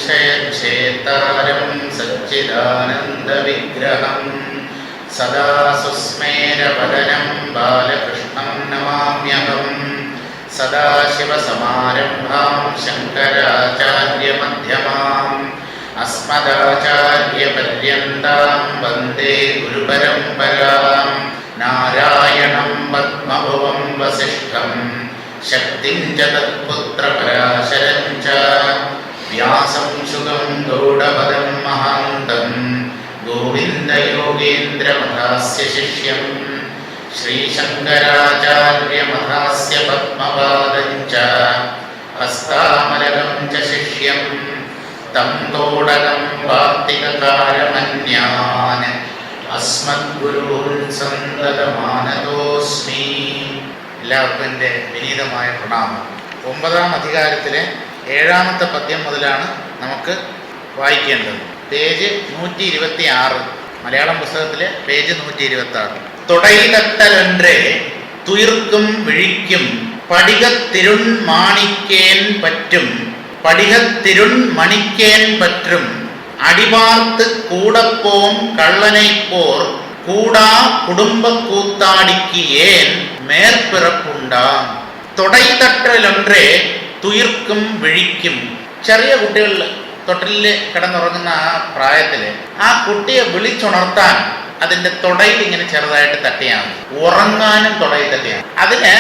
संशयच्छेतारं सच्चिदानन्दविग्रहं सदा सुस्मेरवदनं बालकृष्णं नमाम्यहं। सदाशिवसमारम्भां शङ्कराचार्यमध्यमाम् अस्मदाचार्यपर्यन्तां वन्दे गुरुपरम्परां। नारायणं पद्मभुवं वसिष्ठं शक्तिं च तत्पुत्रपराशरं च व्यासं शुगं गौडपदं महान्तं गोविन्दयोगीन्द्रमथास्य शिष्यं श्रीशङ्कराचार्यमथास्य पद्मपादं च हस्तामलकं च शिष्यं तं तोडकं वार्तिककारमन्यान् अस्मद्गुरून् सन्ततमानतोऽस्मि. എല്ലാവർക്കും എൻ്റെ വിനീതമായ പ്രണാമം. 9-ാം അധികാരത്തിലെ 7-ാമത്തെ പദ്യം മുതലാണ് നമുക്ക് വായിക്കേണ്ടത്. പേജ് 126, മലയാളം പുസ്തകത്തിലെ പേജ് 126. തുടയിലത്തലൊன்றே തുയിർക്കും വിഴിക്കും படிகத்திருൺ മാണിക്കേൻ പറ്റും படிகத்திருൺ മണിക്കേൻ പറ്റും അടിപാർത്ത് കൂടപ്പോം കള്ളനെ പോർ കൂടാ കുടുംബ കൂത്താടിക്ക് ഏൻ മേർപ്പിറപ്പുണ്ടാം. തുടയിലൊன்றേ തുയിർക്കും വിഴിക്കും. ചെറിയ കുട്ടികൾ തൊട്ടിലിൽ കിടന്നുറങ്ങുന്ന ആ പ്രായത്തിൽ ആ കുട്ടിയെ വിളിച്ചുണർത്താൻ അതിൻ്റെ തുടയിൽ ഇങ്ങനെ ചെറുതായിട്ട് തട്ടിയാൽ മതി. ഉറങ്ങാനും തുടയിൽ തട്ടിയാൽ അതിന്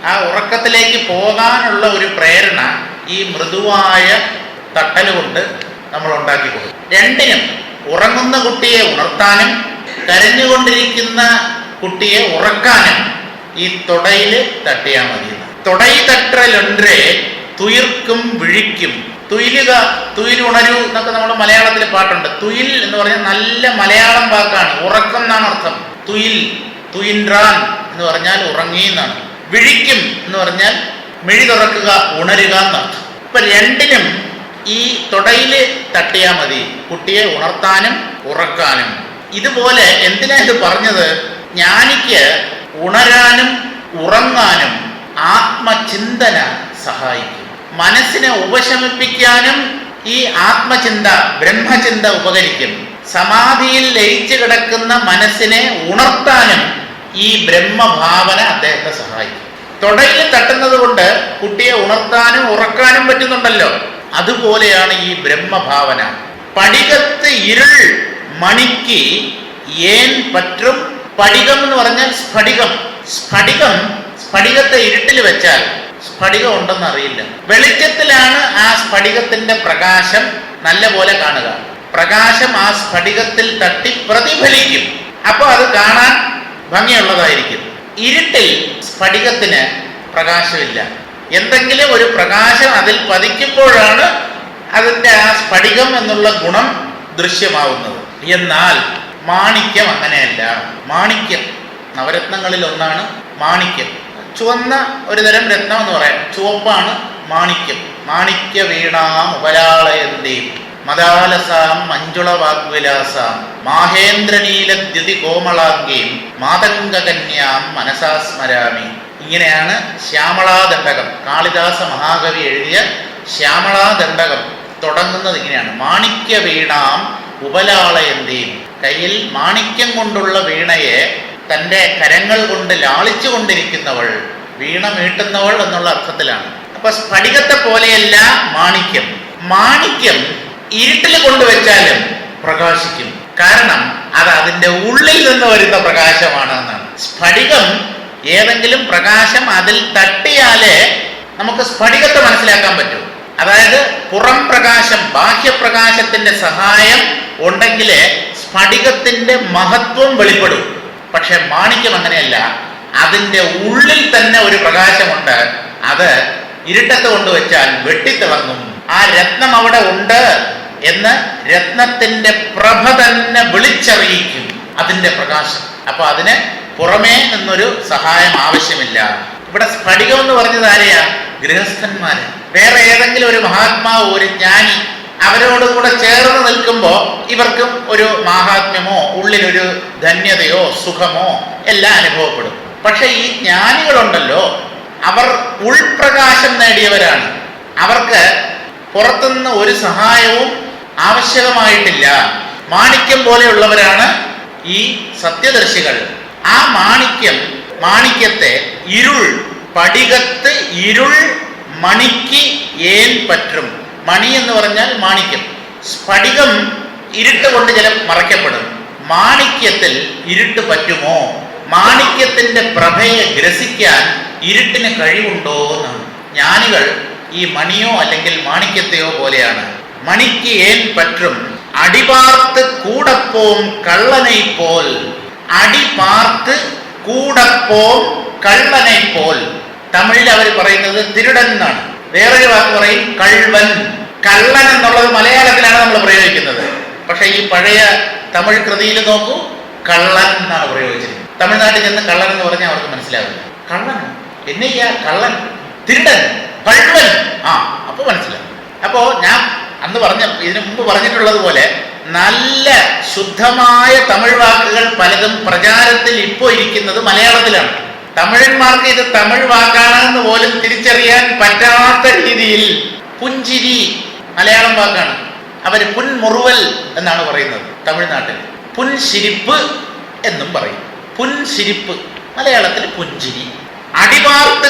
ആ ഉറക്കത്തിലേക്ക് പോകാനുള്ള ഒരു പ്രേരണ ഈ മൃദുവായ തട്ടൽ കൊണ്ട് നമ്മൾ ഉണ്ടാക്കി കൊടുക്കും. രണ്ടിനും, ഉറങ്ങുന്ന കുട്ടിയെ ഉണർത്താനും കരഞ്ഞുകൊണ്ടിരിക്കുന്ന കുട്ടിയെ ഉറക്കാനും ഈ തുടയിൽ തട്ടിയാൽ മതി. തുടയിലൊன்றേ തുയിർക്കും വിഴിക്കും. തുയിലുക, തുയിലുണരൂ എന്നൊക്കെ നമ്മൾ മലയാളത്തിൽ പാട്ടുണ്ട്. തുയിൽ എന്ന് പറഞ്ഞാൽ നല്ല മലയാളം വാക്കാണ്. ഉറക്കം എന്നാണ് അർത്ഥം. തുയിൽ, തുയിൻറാൻ എന്ന് പറഞ്ഞാൽ ഉറങ്ങി എന്നാണ്. വിഴിക്കും എന്ന് പറഞ്ഞാൽ മിഴി തുറക്കുക, ഉണരുക എന്നർത്ഥം. ഇപ്പൊ രണ്ടിനും ഈ തുടയിൽ തട്ടിയാൽ മതി, കുട്ടിയെ ഉണർത്താനും ഉറക്കാനും. ഇതുപോലെ എന്തിനാ ഇത് പറഞ്ഞത്? ജ്ഞാനിക്ക് ഉണരാനും ഉറങ്ങാനും ആത്മചിന്തന സഹായിക്കും. മനസ്സിനെ ഉപശമിപ്പിക്കാനും ഈ ആത്മചിന്ത, ബ്രഹ്മചിന്ത ഉപകരിക്കും. സമാധിയിൽ ലയിച്ചു കിടക്കുന്ന മനസ്സിനെ ഉണർത്താനും ഈ ബ്രഹ്മഭാവന അദ്ദേഹത്തെ സഹായിക്കും. തുടയിൽ തട്ടുന്നത് കൊണ്ട് കുട്ടിയെ ഉണർത്താനും ഉറക്കാനും പറ്റുന്നുണ്ടല്ലോ. അതുപോലെയാണ് ഈ ബ്രഹ്മഭാവന. പടികത്ത് ഇരുൾ മണിക്ക് ഏൻ പറ്റും. പടികം എന്ന് പറഞ്ഞാൽ സ്ഫടികം. സ്ഫടികത്തെ ഇരുട്ടിൽ വെച്ചാൽ സ്ഫടികം ഉണ്ടെന്ന് അറിയില്ല. വെളിച്ചത്തിലാണ് ആ സ്ഫടികത്തിന്റെ പ്രകാശം നല്ല പോലെ കാണുക. പ്രകാശം ആ സ്ഫടികത്തിൽ തട്ടി പ്രതിഫലിക്കും. അപ്പോൾ അത് കാണാൻ ഭംഗിയുള്ളതായിരിക്കും. ഇരുട്ടിൽ സ്ഫടികത്തിന് പ്രകാശമില്ല. എന്തെങ്കിലും ഒരു പ്രകാശം അതിൽ പതിക്കുമ്പോഴാണ് അതിൻ്റെ ആ സ്ഫടികം എന്നുള്ള ഗുണം ദൃശ്യമാവുന്നത്. എന്നാൽ മാണിക്യം അങ്ങനെയല്ല. മാണിക്യം നവരത്നങ്ങളിൽ ഒന്നാണ് മാണിക്യം. ചുവന്ന ഒരു തരം രത്നം എന്ന് പറയാം. ചുവപ്പാണ് മാണിക്യം. മാണിക്യ വീണാം ഉപലാളയന്തീം മദാലസാം മഞ്ജുള വാഗ്വിലാസാം മാഹേന്ദ്രനീലദ്യുതി കോമളാംഗീം മാതംഗകന്യാം മനസാ സ്മരാമി. ഇങ്ങനെയാണ് ശ്യാമളാദണ്ഡകം, കാളിദാസ മഹാകവി എഴുതിയ ശ്യാമളാദണ്ഡകം തുടങ്ങുന്നത് ഇങ്ങനെയാണ്. മാണിക്യ വീണാം ഉപലാളയന്തീം. കയ്യിൽ മാണിക്യം കൊണ്ടുള്ള വീണയെ തൻ്റെ കരങ്ങൾ കൊണ്ട് ലാളിച്ചു കൊണ്ടിരിക്കുന്നവൾ, വീണ മീട്ടുന്നവൾ എന്നുള്ള അർത്ഥത്തിലാണ്. അപ്പൊ സ്ഫടികത്തെ പോലെയല്ല മാണിക്യം. മാണിക്യം ഇരുട്ടിൽ കൊണ്ടുവച്ചാലും പ്രകാശിക്കും. കാരണം അത് അതിൻ്റെ ഉള്ളിൽ നിന്ന് വരുന്ന പ്രകാശമാണ് എന്നാണ്. സ്ഫടികം ഏതെങ്കിലും പ്രകാശം അതിൽ തട്ടിയാലേ നമുക്ക് സ്ഫടികത്തെ മനസ്സിലാക്കാൻ പറ്റൂ. അതായത് പുറം പ്രകാശം, ബാഹ്യപ്രകാശത്തിന്റെ സഹായം ഉണ്ടെങ്കിലേ സ്ഫടികത്തിന്റെ മഹത്വം വെളിപ്പെടും. പക്ഷെ മാണിക്യം അങ്ങനെയല്ല. അതിൻ്റെ ഉള്ളിൽ തന്നെ ഒരു പ്രകാശമുണ്ട്. അത് ഇരുട്ടത്ത് കൊണ്ടുവച്ചാൽ വെട്ടിത്തിളങ്ങും. ആ രത്നം അവിടെ ഉണ്ട് എന്ന് രത്നത്തിന്റെ പ്രഭ തന്നെ വിളിച്ചറിയിക്കും അതിൻ്റെ പ്രകാശം. അപ്പൊ അതിന് പുറമേ നിന്നൊരു സഹായം ആവശ്യമില്ല. ഇവിടെ സ്ഫടികം എന്ന് പറഞ്ഞത് ആരെയാ? ഗൃഹസ്ഥന്മാര്. വേറെ ഏതെങ്കിലും ഒരു മഹാത്മാവ്, ഒരു ജ്ഞാനി അവരോടുകൂടെ ചേർന്ന് നിൽക്കുമ്പോൾ ഇവർക്കും ഒരു മാഹാത്മ്യമോ ഉള്ളിലൊരു ധന്യതയോ സുഖമോ എല്ലാം അനുഭവപ്പെടും. പക്ഷെ ഈ ജ്ഞാനികളുണ്ടല്ലോ, അവർ ഉൾപ്രകാശം നേടിയവരാണ്. അവർക്ക് പുറത്തുനിന്ന് ഒരു സഹായവും ആവശ്യകമായിട്ടില്ല. മാണിക്യം പോലെയുള്ളവരാണ് ഈ സത്യദർശികൾ. ആ മാണിക്യത്തെ ഇരുൾ പടികത്ത് ഇരുൾ മണിക്ക് ഏൻ പറ്റും. മണി എന്ന് പറഞ്ഞാൽ മാണിക്യം. സ്ഫടികം ഇരുട്ട് കൊണ്ട് ചിലം മറയ്ക്കപ്പെടും. മാണിക്യത്തിൽ ഇരുട്ട് പറ്റുമോ? മാണിക്യത്തിന്റെ പ്രഭയെ ഗ്രസിക്കാൻ ഇരുട്ടിന് കഴിവുണ്ടോ എന്നാണ്. ജ്ഞാനികൾ ഈ മണിയോ അല്ലെങ്കിൽ മാണിക്യത്തെയോ പോലെയാണ്. മണിക്ക് ഏൻ പറ്റും അടിപാർത്ത് കൂടപ്പോം കള്ളനെ പോൽ. അടിപാർത്ത് കൂടപ്പോം കള്ളനെ പോൽ. തമിഴിൽ അവർ പറയുന്നത് തിരുടൻ എന്നാണ്. വേറൊരു വാക്ക് പറയും കള്ളൻ. കള്ളൻ എന്നുള്ളത് മലയാളത്തിലാണ് നമ്മൾ പ്രയോഗിക്കുന്നത്. പക്ഷെ ഈ പഴയ തമിഴ് കൃതിയിൽ നോക്കൂ, കള്ളൻ എന്നാണ് പ്രയോഗിച്ചിരിക്കുന്നത്. തമിഴ്നാട്ടിൽ ചെന്ന് കള്ളൻ എന്ന് പറഞ്ഞാൽ അവർക്ക് മനസ്സിലാവില്ല. കള്ളൻ എന്നെയ്യാ കള്ളൻ, തിരുടൻ, കള്ളൻ. അപ്പൊ മനസ്സിലാവും. അപ്പോ ഞാൻ അന്ന് ഇതിനു മുമ്പ് പറഞ്ഞിട്ടുള്ളത് പോലെ നല്ല ശുദ്ധമായ തമിഴ് വാക്കുകൾ പലതും പ്രചാരത്തിൽ ഇപ്പോൾ ഇരിക്കുന്നത് മലയാളത്തിലാണ്. തമിഴന്മാർക്ക് ഇത് തമിഴ് വാക്കാണെന്ന് പോലും തിരിച്ചറിയാൻ പറ്റാത്ത രീതിയിൽ പുഞ്ചിരി മലയാളം വാക്കാണ്. അവര് പുൻമുറുവൽ എന്നാണ് പറയുന്നത് തമിഴ്നാട്ടിൽ. പുൻശിരിപ്പ് എന്നും പറയും. പുൻശിരിപ്പ് മലയാളത്തിൽ പുഞ്ചിരി. അടിപാർത്ത്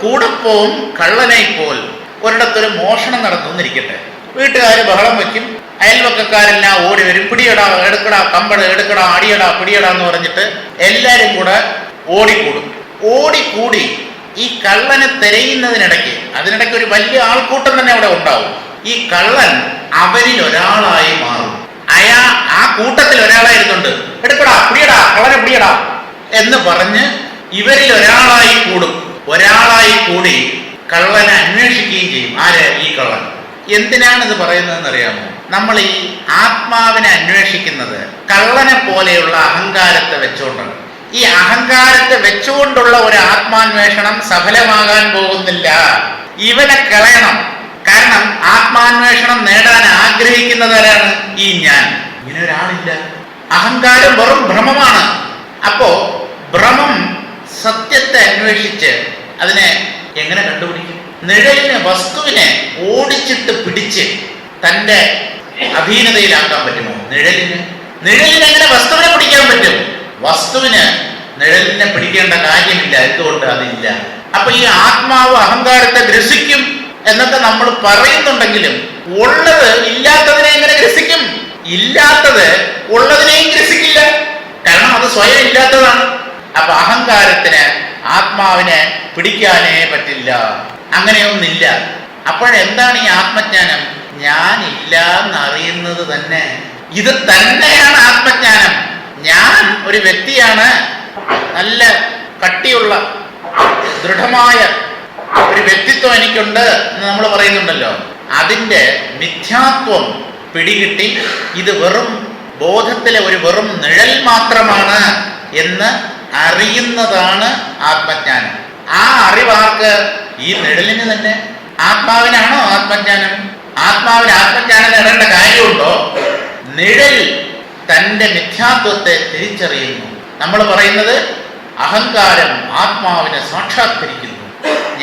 കൂടപ്പോവും കള്ളനെ പോൽ. ഒരിടത്തൊരു മോഷണം നടന്നു എന്നിരിക്കട്ടെ. വീട്ടുകാർ ബഹളം വയ്ക്കും, അയൽവക്കക്കാരെല്ലാം ഓടി വരും. പിടിയടാ, എടുക്കടാ, കമ്പട് എടുക്കടാ, അടിയടാ, പിടിയടാ എന്ന് പറഞ്ഞിട്ട് എല്ലാവരും കൂടെ ഓടിക്കൂടി ഈ കള്ളനെ തിരയുന്നതിനിടയ്ക്ക്, അതിനിടയ്ക്ക് ഒരു വലിയ ആൾക്കൂട്ടം തന്നെ അവിടെ ഉണ്ടാവും. ഈ കള്ളൻ അവരിൽ ഒരാളായി മാറും. ആ കൂട്ടത്തിൽ ഒരാളായിരുന്നുണ്ട്. എടുക്കടാ, പിടിയടാ, കള്ളനെ പിടിയടാ എന്ന് പറഞ്ഞ് ഇവരിൽ ഒരാളായി കൂടും. ഒരാളായി കൂടി കള്ളനെ അന്വേഷിക്കുകയും ചെയ്യും. ആര്? ഈ കള്ളൻ. എന്തിനാണ് ഇത് പറയുന്നതെന്ന് അറിയാമോ? നമ്മൾ ഈ ആത്മാവിനെ അന്വേഷിക്കുന്നത് കള്ളനെ പോലെയുള്ള അഹങ്കാരത്തെ വെച്ചുകൊണ്ടാണ്. ഈ അഹങ്കാരത്തെ വെച്ചുകൊണ്ടുള്ള ഒരു ആത്മാന്വേഷണം സഫലമാകാൻ പോകുന്നില്ല. ഇവനെ കളയണം. കാരണം ആത്മാന്വേഷണം നേടാൻ ആഗ്രഹിക്കുന്നവരാണ് ഈ ഞാൻ. ഇങ്ങനെ ഒരാളില്ല. അഹങ്കാരം വെറും ഭ്രമമാണ്. അപ്പോ ഭ്രമം സത്യത്തെ അന്വേഷിച്ച് അതിനെ എങ്ങനെ കണ്ടുപിടിക്കും? നിഴലിനെ, വസ്തുവിനെ ഓടിച്ചിട്ട് പിടിച്ച് തൻ്റെ അധീനതയിലാക്കാൻ പറ്റുമോ? നിഴലിന് എങ്ങനെ വസ്തുവിനെ പിടിക്കാൻ പറ്റും? വസ്തുവിന് നിഴലിനെ പിടിക്കേണ്ട കാര്യമില്ല. എന്തുകൊണ്ട്? അതില്ല. അപ്പൊ ഈ ആത്മാവ് അഹങ്കാരത്തെ ഗ്രസിക്കും എന്നൊക്കെ നമ്മൾ പറയുന്നുണ്ടെങ്കിലും ഉള്ളത് ഇല്ലാത്തതിനെ എങ്ങനെ ഗ്രസിക്കും? ഇല്ലാത്തത് ഉള്ളതിനെയും ഗ്രസിക്കില്ല. കാരണം അത് സ്വയം ഇല്ലാത്തതാണ്. അപ്പൊ അഹങ്കാരത്തിന് ആത്മാവിനെ പിടിക്കാനേ പറ്റില്ല. അങ്ങനെയൊന്നില്ല. അപ്പോഴെന്താണ് ഈ ആത്മജ്ഞാനം? ഞാനില്ല എന്നറിയുന്നത് തന്നെ. ഇത് തന്നെയാണ് ആത്മജ്ഞാനം. ഞാൻ ഒരു വ്യക്തിയാണ്, നല്ല കട്ടിയുള്ള ദൃഢമായ ഒരു വ്യക്തിത്വം എനിക്കുണ്ട് എന്ന് നമ്മൾ പറയുന്നുണ്ടല്ലോ. അതിൻ്റെ മിഥ്യാത്വം പിടികിട്ടി ഇത് വെറും ബോധത്തിലെ ഒരു വെറും നിഴൽ മാത്രമാണ് എന്ന് അറിയുന്നതാണ് ആത്മജ്ഞാനം. ആ അറിവാർക്ക്? ഈ നിഴലിന് തന്നെ. ആത്മാവിനാണോ ആത്മജ്ഞാനം? ആത്മാവിന് ആത്മജ്ഞാനം നേടേണ്ട കാര്യമുണ്ടോ? നിഴൽ തൻ്റെ മിഥ്യാത്വത്തെ തിരിച്ചറിയുന്നു. നമ്മൾ പറയുന്നത് അഹങ്കാരം ആത്മാവിനെ സാക്ഷാത്കരിക്കുന്നു.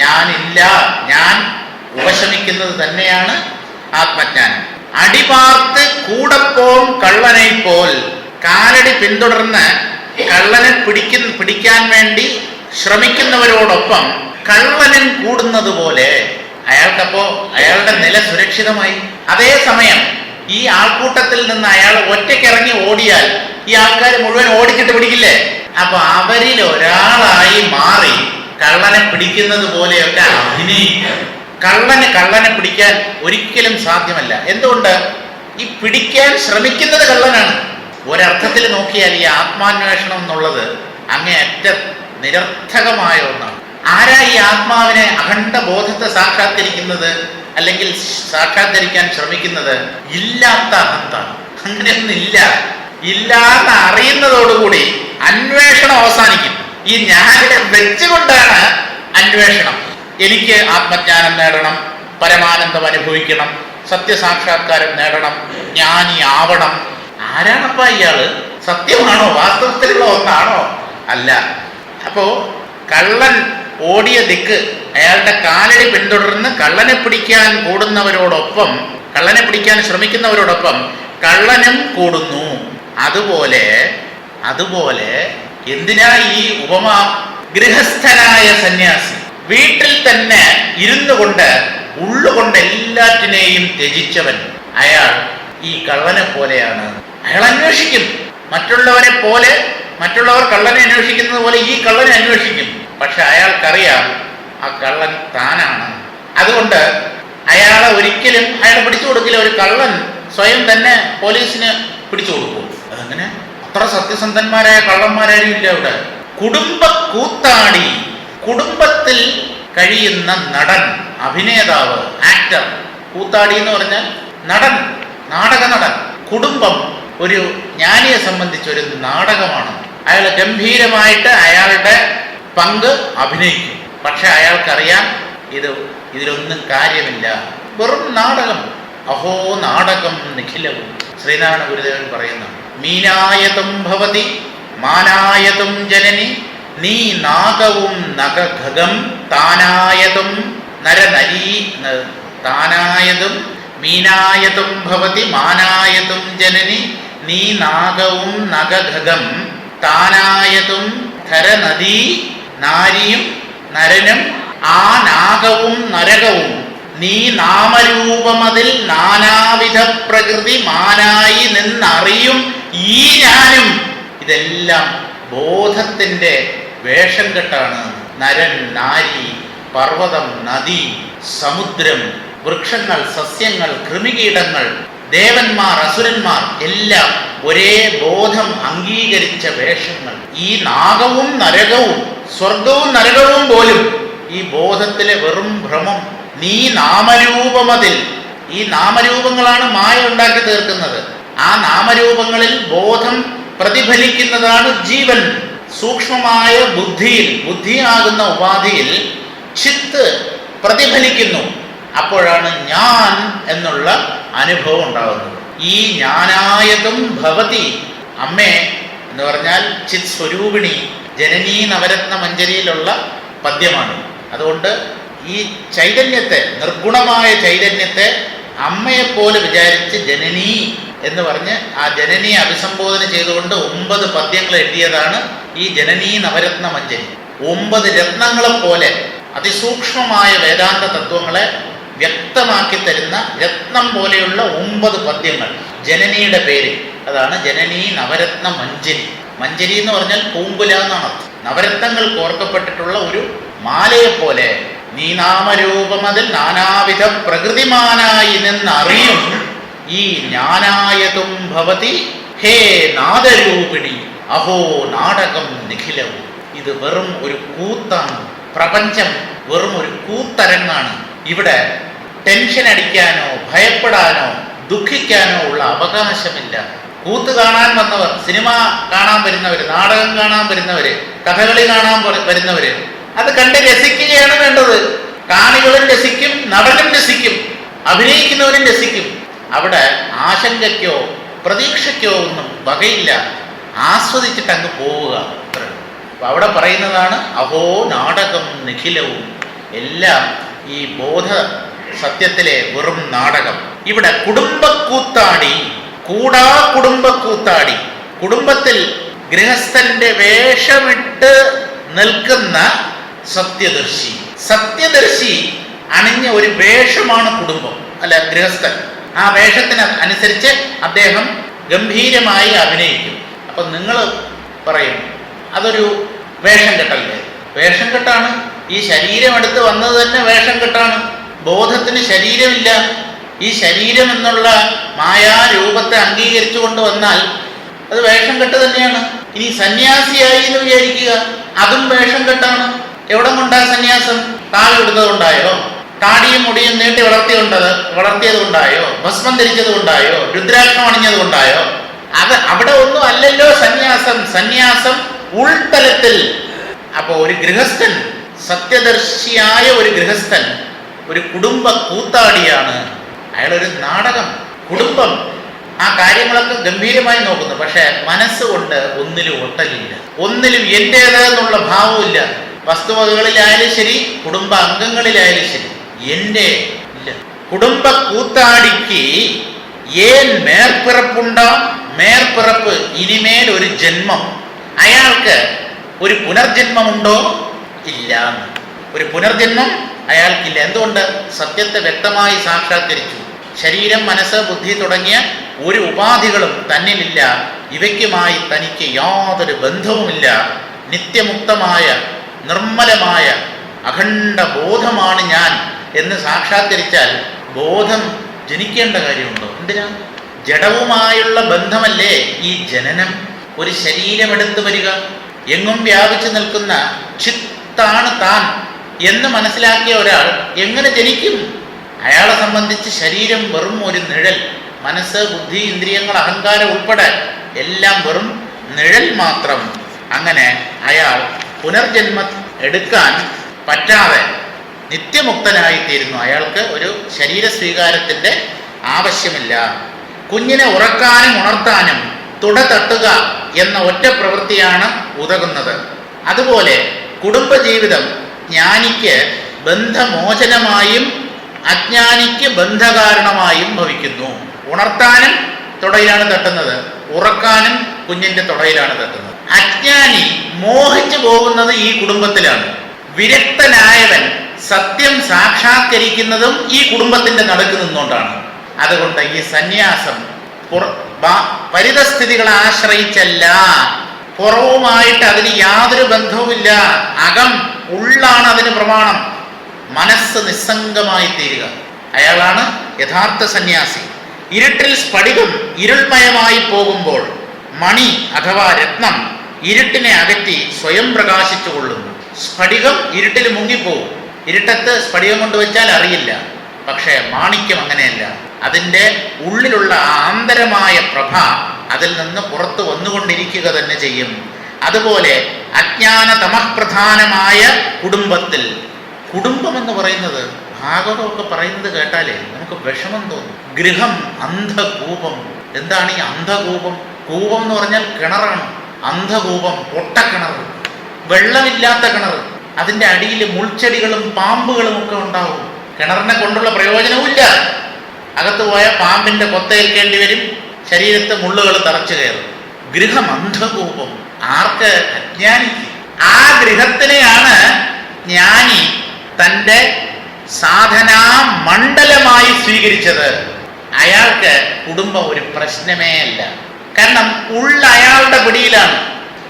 ഞാനില്ല, ഞാൻ ഉപശമിക്കുന്നത് തന്നെയാണ് ആത്മജ്ഞാനം. അടിപാർത്ത് കൂടപ്പോം കള്ളനെ പോൽ. കാലടി പിന്തുടർന്ന് കള്ളനെ പിടിക്കാൻ വേണ്ടി ശ്രമിക്കുന്നവരോടൊപ്പം കള്ളനും കൂടുന്നത് പോലെ അയാൾക്കപ്പോ അയാളുടെ നില സുരക്ഷിതമായി. അതേസമയം ഈ ആൾക്കൂട്ടത്തിൽ നിന്ന് അയാൾ ഒറ്റയ്ക്കിറങ്ങി ഓടിയാൽ ഈ ആൾക്കാർ മുഴുവൻ ഓടിച്ചിട്ട് പിടിക്കില്ലേ? അപ്പൊ അവരിൽ ഒരാളായി മാറി കള്ളനെ പിടിക്കുന്നത് പോലെയൊക്കെ അഭിനയിക്കും. കള്ളനെ പിടിക്കാൻ ഒരിക്കലും സാധ്യമല്ല. എന്തുകൊണ്ട്? ഈ പിടിക്കാൻ ശ്രമിക്കുന്നത് കള്ളനാണ്. ഒരർത്ഥത്തിൽ നോക്കിയാൽ ഈ ആത്മാന്വേഷണം എന്നുള്ളത് അങ്ങേയറ്റം നിരർത്ഥകമായ ഒന്നാണ്. ആരാ ഈ ആത്മാവിനെ, അഖണ്ഡ ബോധത്തെ സാക്ഷാത്കരിക്കുന്നത് അല്ലെങ്കിൽ സാക്ഷാത്കരിക്കാൻ ശ്രമിക്കുന്നത്? ഇല്ലാത്ത അഹന്താണ്. അങ്ങനെയൊന്നില്ല. ഇല്ലാന്ന് അറിയുന്നതോടുകൂടി അന്വേഷണം അവസാനിക്കും. ഈ ഞാനിനെ വെച്ചുകൊണ്ടാണ് അന്വേഷണം. എനിക്ക് ആത്മജ്ഞാനം നേടണം, പരമാനന്ദം അനുഭവിക്കണം, സത്യസാക്ഷാത്കാരം നേടണം, ജ്ഞാനി ആവണം. ആരാണപ്പാ ഇയാള്? സത്യമാണോ? വാസ്തവത്തിലുള്ള ഒന്നാണോ? അല്ല. അപ്പോ കള്ളൻ ഓടിയ ദിക്ക് അയാളുടെ കാലടി പിന്തുടർന്ന് കള്ളനെ പിടിക്കാൻ കൂടുന്നവരോടൊപ്പം, കള്ളനെ പിടിക്കാൻ ശ്രമിക്കുന്നവരോടൊപ്പം കള്ളനും കൂടുന്നു. അതുപോലെ എന്തിനാ ഈ ഉപമ? ഗൃഹസ്ഥനായ സന്യാസി വീട്ടിൽ തന്നെ ഇരുന്നു കൊണ്ട് ഉള്ളുകൊണ്ട് എല്ലാറ്റിനെയും ത്യജിച്ചവൻ, അയാൾ ഈ കള്ളനെ പോലെയാണ്. അയാൾ അന്വേഷിക്കും, മറ്റുള്ളവരെ പോലെ, മറ്റുള്ളവർ കള്ളനെ അന്വേഷിക്കുന്നത് പോലെ ഈ കള്ളനെ അന്വേഷിക്കും. പക്ഷെ അയാൾക്കറിയാം ആ കള്ളൻ താനാണ്. അതുകൊണ്ട് അയാളെ ഒരിക്കലും അയാളെ പിടിച്ചു കൊടുക്കില്ല. ഒരു കള്ളൻ സ്വയം തന്നെ പോലീസിന് പിടിച്ചു കൊടുക്കും. അതങ്ങനെ അത്ര സത്യസന്ധന്മാരായ കള്ളന്മാരാരും ഇല്ല അവിടെ. കുടുംബ കൂത്താടി, കുടുംബത്തിൽ കഴിയുന്ന നടൻ, അഭിനേതാവ്, ആക്ടർ. കൂത്താടി എന്ന് പറഞ്ഞാൽ നടൻ, നാടക നടൻ. കുടുംബം ഒരു ജ്ഞാനിയെ സംബന്ധിച്ചൊരു നാടകമാണ്. അയാൾ ഗംഭീരമായിട്ട് അയാളുടെ പങ്ക് അഭിനയിക്കും. പക്ഷെ അയാൾക്കറിയാം ഇതിലൊന്നും കാര്യമില്ല, വെറും നാടകം. അഹോ നാടകം നിഖിലവും. ശ്രീനാരായണ ഗുരുദേവൻ പറയുന്നു, മീനായതും ഭവതി മാനായതും ജനനി നീ നാഗവും നഖഗം താനായതും നരനരീ താനായതും മീനായതും ഭവതി മാനായതും ജനനി നീ നാഗവും നഖഗം താനായതും ധരനദീ നാരിയും നരനും ആ നാഗവും നരകവും നീ നാമരൂപമതിൽ നാനാവിധ പ്രകൃതി മാനായി നിന്നറിയും ഈ ഞാനും. ഇതെല്ലാം ബോധത്തിന്റെ വേഷം കെട്ടാണ്. നരൻ, നാരി, പർവ്വതം, നദി, സമുദ്രം, വൃക്ഷങ്ങൾ, സസ്യങ്ങൾ, കൃമികീടങ്ങൾ, ദേവന്മാർ, അസുരന്മാർ എല്ലാം ഒരേ ബോധം അംഗീകരിച്ച വേഷങ്ങൾ. ഈ നാഗവും നരകവും, സ്വർഗവും നരകവും പോലും ഈ ബോധത്തിലെ വെറും ഭ്രമം. നീ നാമരൂപമതിൽ, ഈ നാമരൂപങ്ങളാണ് മായ ഉണ്ടാക്കി തീർക്കുന്നത്. ആ നാമരൂപങ്ങളിൽ ബോധം പ്രതിഫലിക്കുന്നതാണ് ജീവൻ. സൂക്ഷ്മമായ ബുദ്ധിയിൽ, ബുദ്ധിയാകുന്ന ഉപാധിയിൽ ചിത്ത് പ്രതിഫലിക്കുന്നു. അപ്പോഴാണ് ഞാൻ എന്നുള്ള അനുഭവം ഉണ്ടാകുന്നത്. ഈ ജ്ഞാനായതും ഭവതി, അമ്മേ എന്ന് പറഞ്ഞാൽ ചിത് സ്വരൂപിണി, ജനനീ നവരത്ന മഞ്ജരിയിലുള്ള പദ്യമാണ്. അതുകൊണ്ട് ഈ ചൈതന്യത്തെ, നിർഗുണമായ ചൈതന്യത്തെ അമ്മയെപ്പോലെ വിചാരിച്ച് ജനനീ എന്ന് പറഞ്ഞ് ആ ജനനിയെ അഭിസംബോധന ചെയ്തുകൊണ്ട് 9 പദ്യങ്ങൾ എഴുതിയതാണ് ഈ ജനനീ നവരത്ന മഞ്ജരി. 9 രത്നങ്ങളെപ്പോലെ അതിസൂക്ഷ്മമായ വേദാന്ത തത്വങ്ങളെ വ്യക്തമാക്കി തരുന്ന രത്നം പോലെയുള്ള 9 പദ്യങ്ങൾ. ജനനിയുടെ പേര് അതാണ് ജനനീ നവരത്ന മഞ്ജരി. മഞ്ജരി എന്ന് പറഞ്ഞാൽ പൂങ്കുല എന്നാണ്. നവരത്നങ്ങൾ കോർക്കപ്പെട്ടിട്ടുള്ള ഒരു മാലയെപ്പോലെ നീ നാമരൂപമതിൽ നാനാവിധ പ്രകൃതിമാനായി നിന്നറിയും ഈ ജ്ഞാനായതും ഭവതി ഹേ നാദരൂപിണി അഹോ നാടകം നിഖിലവും. ഇത് വെറും ഒരു കൂത്താണ്. പ്രപഞ്ചം വെറും ഒരു കൂത്തരങ്ങാണ്. ഇവിടെ ടെൻഷൻ അടിക്കാനോ ഭയപ്പെടാനോ ദുഃഖിക്കാനോ ഉള്ള അവകാശമില്ല. കൂത്ത് കാണാൻ വന്നവർ, സിനിമ കാണാൻ വരുന്നവർ, നാടകം കാണാൻ വരുന്നവർ, കഥകളി കാണാൻ വരുന്നവർ അത് കണ്ട് രസിക്കുകയാണ് വേണ്ടത്. കാണികളും രസിക്കും, നടനും രസിക്കും, അഭിനയിക്കുന്നവരും രസിക്കും. അവിടെ ആശങ്കയ്ക്കോ പ്രതീക്ഷയ്ക്കോ ഒന്നും വകയില്ല. ആസ്വദിച്ചിട്ട് അങ്ങ് പോവുക. അപ്പൊ അവിടെ പറയുന്നതാണ് അഹോ നാടകം നിഖിലവും. എല്ലാം ഈ ബോധ സത്യത്തിലെ വെറും നാടകം. ഇവിടെ കുടുംബക്കൂത്താടി, കൂടാ കുടുംബക്കൂത്താടി, കുടുംബത്തിൽ ഗൃഹസ്ഥന്റെ വേഷമിട്ട് നിൽക്കുന്ന സത്യദർശി. സത്യദർശി അണിഞ്ഞ ഒരു വേഷമാണ് കുടുംബം, അല്ല ഗൃഹസ്ഥൻ. ആ വേഷത്തിന് അനുസരിച്ച് അദ്ദേഹം ഗംഭീരമായി അഭിനയിക്കും. അപ്പൊ നിങ്ങൾ പറയും അതൊരു വേഷം കെട്ടല്ലേ? വേഷം കെട്ടാണ്. ഈ ശരീരം എടുത്ത് വന്നത് തന്നെ വേഷം കെട്ടാണ്. ബോധത്തിന് ശരീരമില്ല. ഈ ശരീരം എന്നുള്ള മായാരൂപത്തെ അംഗീകരിച്ചു കൊണ്ട് വന്നാൽ അത് വേഷം കെട്ട് തന്നെയാണ്. ഇനി സന്യാസിയായി എന്ന് വിചാരിക്കുക, അതും വേഷം കെട്ടാണ്. എവിടെ കൊണ്ടാ സന്യാസം? താഴെ എടുത്തത് കൊണ്ടായോ? താടിയും മുടിയും നീട്ടി വളർത്തിയത് കൊണ്ടായോ? ഭസ്മം ധരിച്ചത് കൊണ്ടായോ? രുദ്രാക്ഷം അണിഞ്ഞത് കൊണ്ടായോ? അത് അവിടെ ഒന്നും അല്ലല്ലോ സന്യാസം. സന്യാസം ഉൾത്തലത്തിൽ. അപ്പൊ ഒരു ഗൃഹസ്ഥൻ, സത്യദർശിയായ ഒരു ഗൃഹസ്ഥൻ ഒരു കുടുംബ കൂത്താടിയാണ്. അയാളൊരു നാടകം. കുടുംബം ആ കാര്യങ്ങളൊക്കെ ഗംഭീരമായി നോക്കുന്നു. പക്ഷെ മനസ്സുകൊണ്ട് ഒന്നിലും ഒട്ടലില്ല, ഒന്നിലും എൻ്റേതെന്നുള്ള ഭാവമില്ല. വസ്തുവകകളിലായാലും ശരി, കുടുംബ അംഗങ്ങളിലായാലും ശരി. എൻ്റെ ഇല്ല. കുടുംബ കൂത്താടിക്ക് ഏൻ മേർപ്പിറപ്പുണ്ടോ? മേർപ്പിറപ്പ്, ഇനിമേൽ ഒരു ജന്മം. അയാൾക്ക് ഒരു പുനർജന്മമുണ്ടോ? ഇല്ല. ഒരു പുനർജന്മം അയാൾക്കില്ല. എന്തുകൊണ്ട്? സത്യത്തെ വ്യക്തമായി സാക്ഷാത്കരിച്ചു. ശരീരം, മനസ്സ്, ബുദ്ധി തുടങ്ങിയ ഒരു ഉപാധികളും തന്നിലില്ല. ഇവയ്ക്കുമായി തനിക്ക് യാതൊരു ബന്ധവുമില്ല. നിത്യമുക്തമായ നിർമ്മലമായ അഖണ്ഡ ബോധമാണ് ഞാൻ എന്ന് സാക്ഷാത്കരിച്ചാൽ ബോധം ജനിക്കേണ്ട കാര്യമുണ്ടോ? എന്തിനാ? ജഡവുമായുള്ള ബന്ധമല്ലേ ഈ ജനനം. ഒരു ശരീരമെടുത്തു വരിക, എങ്ങും വ്യാപിച്ചു നിൽക്കുന്ന ചിത്താണ് താൻ എന്ന് മനസ്സിലാക്കിയ ഒരാൾ എങ്ങനെ ജനിക്കും? അയാളെ സംബന്ധിച്ച് ശരീരം വെറും ഒരു നിഴൽ. മനസ്സ്, ബുദ്ധി, ഇന്ദ്രിയങ്ങൾ, അഹങ്കാരം ഉൾപ്പെടെ എല്ലാം വെറും നിഴൽ മാത്രം. അങ്ങനെ അയാൾ പുനർജന്മം എടുക്കാൻ പറ്റാതെ നിത്യമുക്തനായിത്തീരുന്നു. അയാൾക്ക് ഒരു ശരീര സ്വീകാരത്തിൻ്റെ ആവശ്യമില്ല. കുഞ്ഞിനെ ഉറക്കാനും ഉണർത്താനും തുട തട്ടുക എന്ന ഒറ്റ പ്രവൃത്തിയാണ് ഉതകുന്നത്. അതുപോലെ കുടുംബജീവിതം ജ്ഞാനിക്ക് ബന്ധമോചനമായും അജ്ഞാനിക്ക് ബന്ധകാരണമായും ഭവിക്കുന്നു. ഉണർത്താനും തുടയിലാണ് തട്ടുന്നത്, ഉറക്കാനും കുഞ്ഞിന്റെ തുടയിലാണ് തട്ടുന്നത്. അജ്ഞാനി മോഹിച്ചു പോകുന്നത് ഈ കുടുംബത്തിലാണ്. വിരക്തനായവൻ സത്യം സാക്ഷാത്കരിക്കുന്നതും ഈ കുടുംബത്തിന്റെ നടുക്ക് നിന്നുകൊണ്ടാണ്. അതുകൊണ്ട് ഈ സന്യാസം പരിതസ്ഥിതികളെ ആശ്രയിച്ചല്ല, പുറവുമായിട്ട് അതിന് യാതൊരു ബന്ധവുമില്ല. അകം, ഉള്ളാണ് അതിന് പ്രമാണം. മനസ്സ് നിസ്സംഗമായി തീരുക, അയാളാണ് യഥാർത്ഥ സന്യാസി. ഇരുട്ടിൽ സ്ഫടികം ഇരുൾമയമായി പോകുമ്പോൾ മണി അഥവാ രത്നം ഇരുട്ടിനെ അകറ്റി സ്വയം പ്രകാശിച്ചു കൊള്ളുന്നു. സ്ഫടികം ഇരുട്ടിൽ മുങ്ങിപ്പോവും. ഇരുട്ടത്ത് സ്ഫടികം കൊണ്ടുവച്ചാൽ അറിയില്ല. പക്ഷേ മാണിക്യം അങ്ങനെയല്ല. അതിൻ്റെ ഉള്ളിലുള്ള ആന്തരമായ പ്രഭ അതിൽ നിന്ന് പുറത്തു വന്നുകൊണ്ടിരിക്കുക തന്നെ ചെയ്യും. അതുപോലെ അജ്ഞാന തമഃപ്രധാനമായ കുടുംബത്തിൽ, കുടുംബം എന്ന് പറയുന്നത് ഭാഗവതമൊക്കെ പറയുന്നത് കേട്ടാലേ നമുക്ക് വിഷമം തോന്നും. ഗൃഹം അന്ധകൂപം. എന്താണ് ഈ അന്ധകൂപം? കൂപം എന്ന് പറഞ്ഞാൽ കിണറാണ്. അന്ധകൂപം, പൊട്ടക്കിണർ, വെള്ളമില്ലാത്ത കിണർ. അതിൻ്റെ അടിയിൽ മുൾച്ചെടികളും പാമ്പുകളും ഒക്കെ ഉണ്ടാവും. കിണറിനെ കൊണ്ടുള്ള പ്രയോജനവുമില്ല. അകത്ത് പോയ പാമ്പിന്റെ കൊത്തേൽക്കേണ്ടി വരും, ശരീരത്തെ മുള്ളുകൾ തറച്ചു കയറും. ഗൃഹം അന്ധകൂപം. ആർക്ക്? അജ്ഞാനിക്ക്. ആ ഗൃഹത്തിനെയാണ് ജ്ഞാനി തൻ്റെ സാധനാ മണ്ഡലമായി സ്വീകരിച്ചത്. അയാൾക്ക് കുടുംബം ഒരു പ്രശ്നമേ അല്ല. കാരണം ഉള്ള അയാളുടെ പിടിയിലാണ്.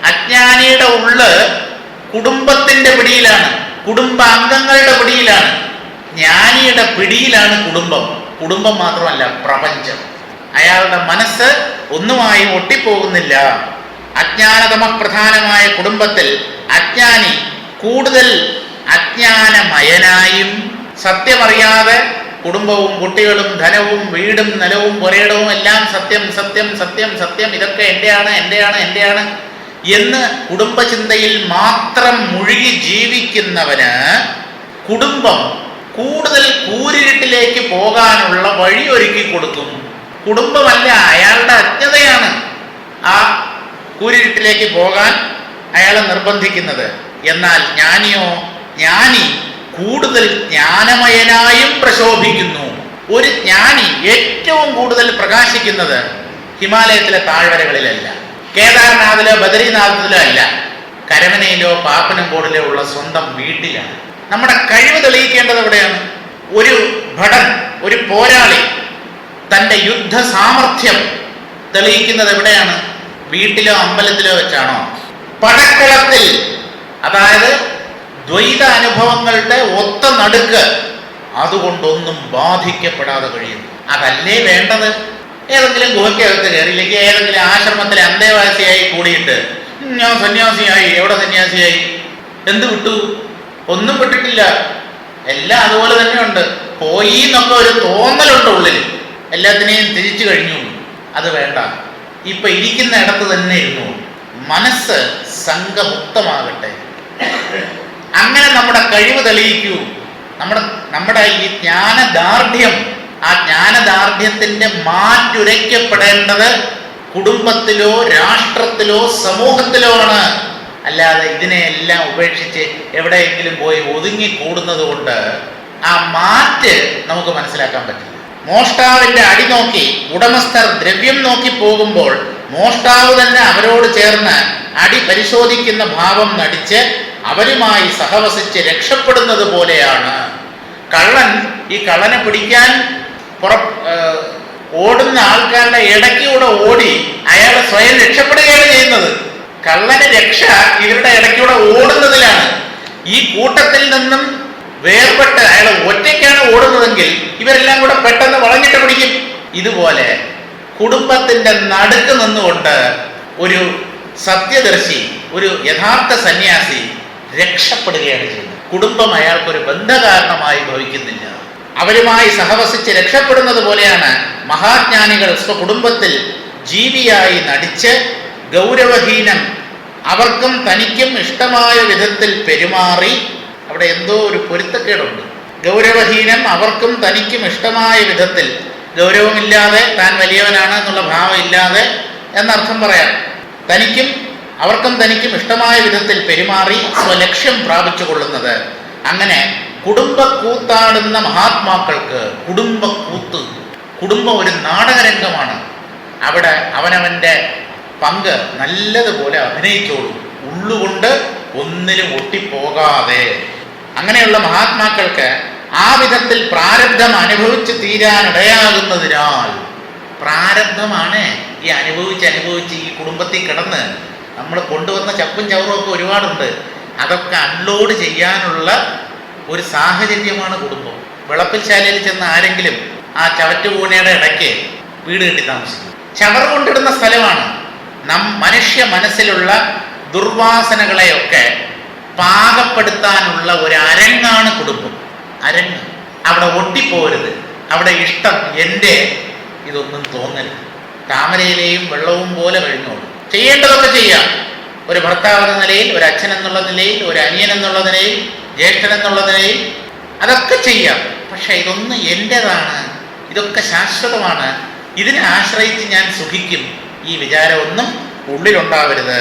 അജ്ഞാനിയുടെ ഉള്ള് കുടുംബത്തിന്റെ പിടിയിലാണ്, കുടുംബാംഗങ്ങളുടെ പിടിയിലാണ്. ജ്ഞാനിയുടെ പിടിയിലാണ് കുടുംബം. കുടുംബം മാത്രമല്ല, പ്രപഞ്ചം. അയാളുടെ മനസ്സ് ഒന്നുമായി ഒട്ടിപ്പോകുന്നില്ല. അജ്ഞാനതമഃപ്രധാനമായ കുടുംബത്തിൽ അജ്ഞാനി കൂടുതൽ അജ്ഞാനമയനായും, സത്യമറിയാതെ കുടുംബവും കുട്ടികളും ധനവും വീടും നിലവും പുരയിടവും എല്ലാം സത്യം സത്യം സത്യം സത്യം, ഇതൊക്കെ എൻ്റെയാണ് എൻ്റെയാണ് എൻ്റെയാണ് എന്ന് കുടുംബചിന്തയിൽ മാത്രം മുഴുകി ജീവിക്കുന്നവന് കുടുംബം കൂടുതൽ കൂരിരുട്ടിലേക്ക് പോകാനുള്ള വഴി ഒരുക്കി കൊടുക്കും. കുടുംബമല്ല, അയാളുടെ അജ്ഞതയാണ് ആ കൂരിരുട്ടിലേക്ക് പോകാൻ അയാളെ നിർബന്ധിക്കുന്നത്. എന്നാൽ ജ്ഞാനിയോ? ജ്ഞാനി കൂടുതൽ ജ്ഞാനമയനായും പ്രശോഭിക്കുന്നു. ഒരു ജ്ഞാനി ഏറ്റവും കൂടുതൽ പ്രകാശിക്കുന്നത് ഹിമാലയത്തിലെ താഴ്വരകളിലല്ല, കേദാർനാഥിലോ ബദരീനാഥിലോ അല്ല, കരമനയിലോ പാപ്പനംകോടിലോ ഉള്ള സ്വന്തം വീട്ടിലാണ്. നമ്മുടെ കഴിവ് തെളിയിക്കേണ്ടത് എവിടെയാണ്? ഒരു ഭടൻ, ഒരു പോരാളി തൻ്റെ യുദ്ധ സാമർഥ്യം തെളിയിക്കുന്നത് എവിടെയാണ്? വീട്ടിലോ അമ്പലത്തിലോ വെച്ചാണോ? പടക്കളത്തിൽ. അതായത് ദ്വൈത അനുഭവങ്ങളുടെ ഒത്ത നടുക്ക്, അതുകൊണ്ടൊന്നും ബാധിക്കപ്പെടാതെ കഴിയുന്നു. അതല്ലേ വേണ്ടത്? ഏതെങ്കിലും ഗുഹയ്ക്കകത്ത് കയറിയില്ലെങ്കിൽ ഏതെങ്കിലും ആശ്രമത്തിലെ അന്തേവാസിയായി കൂടിയിട്ട് ഞാൻ സന്യാസിയായി. എവിടെ സന്യാസിയായി? എന്ത് വിട്ടു? ഒന്നും വിട്ടിട്ടില്ല. എല്ലാം അതുപോലെ തന്നെ ഉണ്ട്. പോയി എന്നൊക്കെ ഒരു തോന്നലുണ്ട് ഉള്ളിൽ. എല്ലാത്തിനെയും തിരിച്ചു കഴിഞ്ഞു. അത് വേണ്ട. ഇപ്പൊ ഇരിക്കുന്ന ഇടത്ത് തന്നെ ഇരുന്നു. മനസ്സ് സംഘമുക്തമാകട്ടെ. അങ്ങനെ നമ്മുടെ കഴിവ് തെളിയിക്കൂ. നമ്മുടെ ഈ ജ്ഞാനദാർഢ്യം, ആ ജ്ഞാനദാർഢ്യത്തിന്റെ മാറ്റുരയ്ക്കപ്പെടേണ്ടത് കുടുംബത്തിലോ രാഷ്ട്രത്തിലോ സമൂഹത്തിലോ ആണ്. അല്ലാതെ ഇതിനെയെല്ലാം ഉപേക്ഷിച്ച് എവിടെയെങ്കിലും പോയി ഒതുങ്ങിക്കൂടുന്നത് കൊണ്ട് ആ മാറ്റ് നമുക്ക് മനസ്സിലാക്കാൻ പറ്റില്ല. മോഷ്ടാവിന്റെ അടി നോക്കി ഉടമസ്ഥർ ദ്രവ്യം നോക്കി പോകുമ്പോൾ മോഷ്ടാവ് തന്നെ അവരോട് ചേർന്ന് അടി പരിശോധിക്കുന്ന ഭാവം നടിച്ച് അവരുമായി സഹവസിച്ച് രക്ഷപ്പെടുന്നത് പോലെയാണ്. കള്ളൻ ഈ കള്ളനെ പിടിക്കാൻ ഓടുന്ന ആൾക്കാരുടെ ഇടയ്ക്കൂടെ ഓടി അയാൾ സ്വയം രക്ഷപ്പെടുകയാണ് ചെയ്യുന്നത്. കള്ളന് രക്ഷ ഇവരുടെ ഇടയ്ക്കൂടെ ഓടുന്നതിലാണ്. ഈ കൂട്ടത്തിൽ നിന്നും വേർപെട്ട് അയാൾ ഒറ്റയ്ക്കാണ് ഓടുന്നതെങ്കിൽ ഇവരെല്ലാം കൂടെ പെട്ടെന്ന് വളഞ്ഞിട്ട് പിടിക്കും. ഇതുപോലെ കുടുംബത്തിന്റെ നടുക്ക് നിന്നുകൊണ്ട് ഒരു സത്യദർശി, ഒരു യഥാർത്ഥ സന്യാസി രക്ഷപ്പെടുകയാണ് ചെയ്യുന്നത്. കുടുംബം അയാൾക്കൊരു ബന്ധകാരണമായി ഭവിക്കുന്നില്ല. അവരുമായി സഹവസിച്ച് രക്ഷപ്പെടുന്നത് പോലെയാണ് മഹാജ്ഞാനികൾ സ്വകുടുംബത്തിൽ ജീവിയായി നടിച്ച് ഗൗരവഹീനം അവർക്കും തനിക്കും ഇഷ്ടമായ വിധത്തിൽ പെരുമാറി. അവിടെ എന്തോ ഒരു പൊരുത്തക്കേടുണ്ട്. ഗൗരവഹീനം അവർക്കും തനിക്കും ഇഷ്ടമായ വിധത്തിൽ, ഗൗരവമില്ലാതെ താൻ വലിയവനാണ് എന്നുള്ള ഭാവം ഇല്ലാതെ എന്നർത്ഥം പറയാം. അവർക്കും തനിക്കും ഇഷ്ടമായ വിധത്തിൽ പെരുമാറി സ്വലക്ഷ്യം പ്രാപിച്ചു കൊള്ളുന്നത്. അങ്ങനെ കുടുംബക്കൂത്താടുന്ന മഹാത്മാക്കൾക്ക് കുടുംബം ഒരു നാടകരംഗമാണ്. അവിടെ അവനവൻ്റെ പങ്ക് നല്ലതുപോലെ അഭിനയിച്ചോളും, ഉള്ളുകൊണ്ട് ഒന്നിലും ഒട്ടിപ്പോകാതെ. അങ്ങനെയുള്ള മഹാത്മാക്കൾക്ക് ആ വിധത്തിൽ പ്രാരബ്ധം അനുഭവിച്ച് തീരാനിടയാകുന്നതിനാൽ, പ്രാരബ്ധമാണ് ഈ അനുഭവിച്ച് ഈ കുടുംബത്തിൽ കിടന്ന് നമ്മൾ കൊണ്ടുവന്ന ചപ്പും ചവറും ഒക്കെ ഒരുപാടുണ്ട്. അതൊക്കെ അൺലോഡ് ചെയ്യാനുള്ള ഒരു സാഹചര്യമാണ് കുടുംബം. വിളപ്പിൽശാലയിൽ ചെന്ന് ആരെങ്കിലും ആ ചവറ്റുകൂനയുടെ ഇടയ്ക്ക് വീട് കെട്ടി താമസിക്കും. ചവറ് കൊണ്ടിടുന്ന സ്ഥലമാണ്. മനുഷ്യ മനസ്സിലുള്ള ദുർവാസനകളെയൊക്കെ പാകപ്പെടുത്താനുള്ള ഒരു അരങ്ങാണ് കുടുംബം. അരങ്ങ്. അവിടെ ഒട്ടിപ്പോരുത്, അവിടെ ഇഷ്ടം എൻ്റെ ഇതൊന്നും തോന്നരുത്. താമരയിലെയും വെള്ളവും പോലെ കഴിഞ്ഞോളൂ. ചെയ്യേണ്ടതൊക്കെ ചെയ്യാം. ഒരു ഭർത്താവ് എന്ന നിലയിൽ, ഒരു അച്ഛൻ എന്നുള്ള നിലയിൽ, ഒരു അനിയൻ എന്നുള്ള നിലയിൽ, ജ്യേഷ്ഠൻ എന്നുള്ള നിലയിൽ അതൊക്കെ ചെയ്യാം. പക്ഷെ ഇതൊന്നും എൻ്റെതാണ്, ഇതൊക്കെ ശാശ്വതമാണ്, ഇതിനെ ആശ്രയിച്ച് ഞാൻ സുഖിക്കും, ഈ വിചാരമൊന്നും ഉള്ളിലുണ്ടാവരുത്.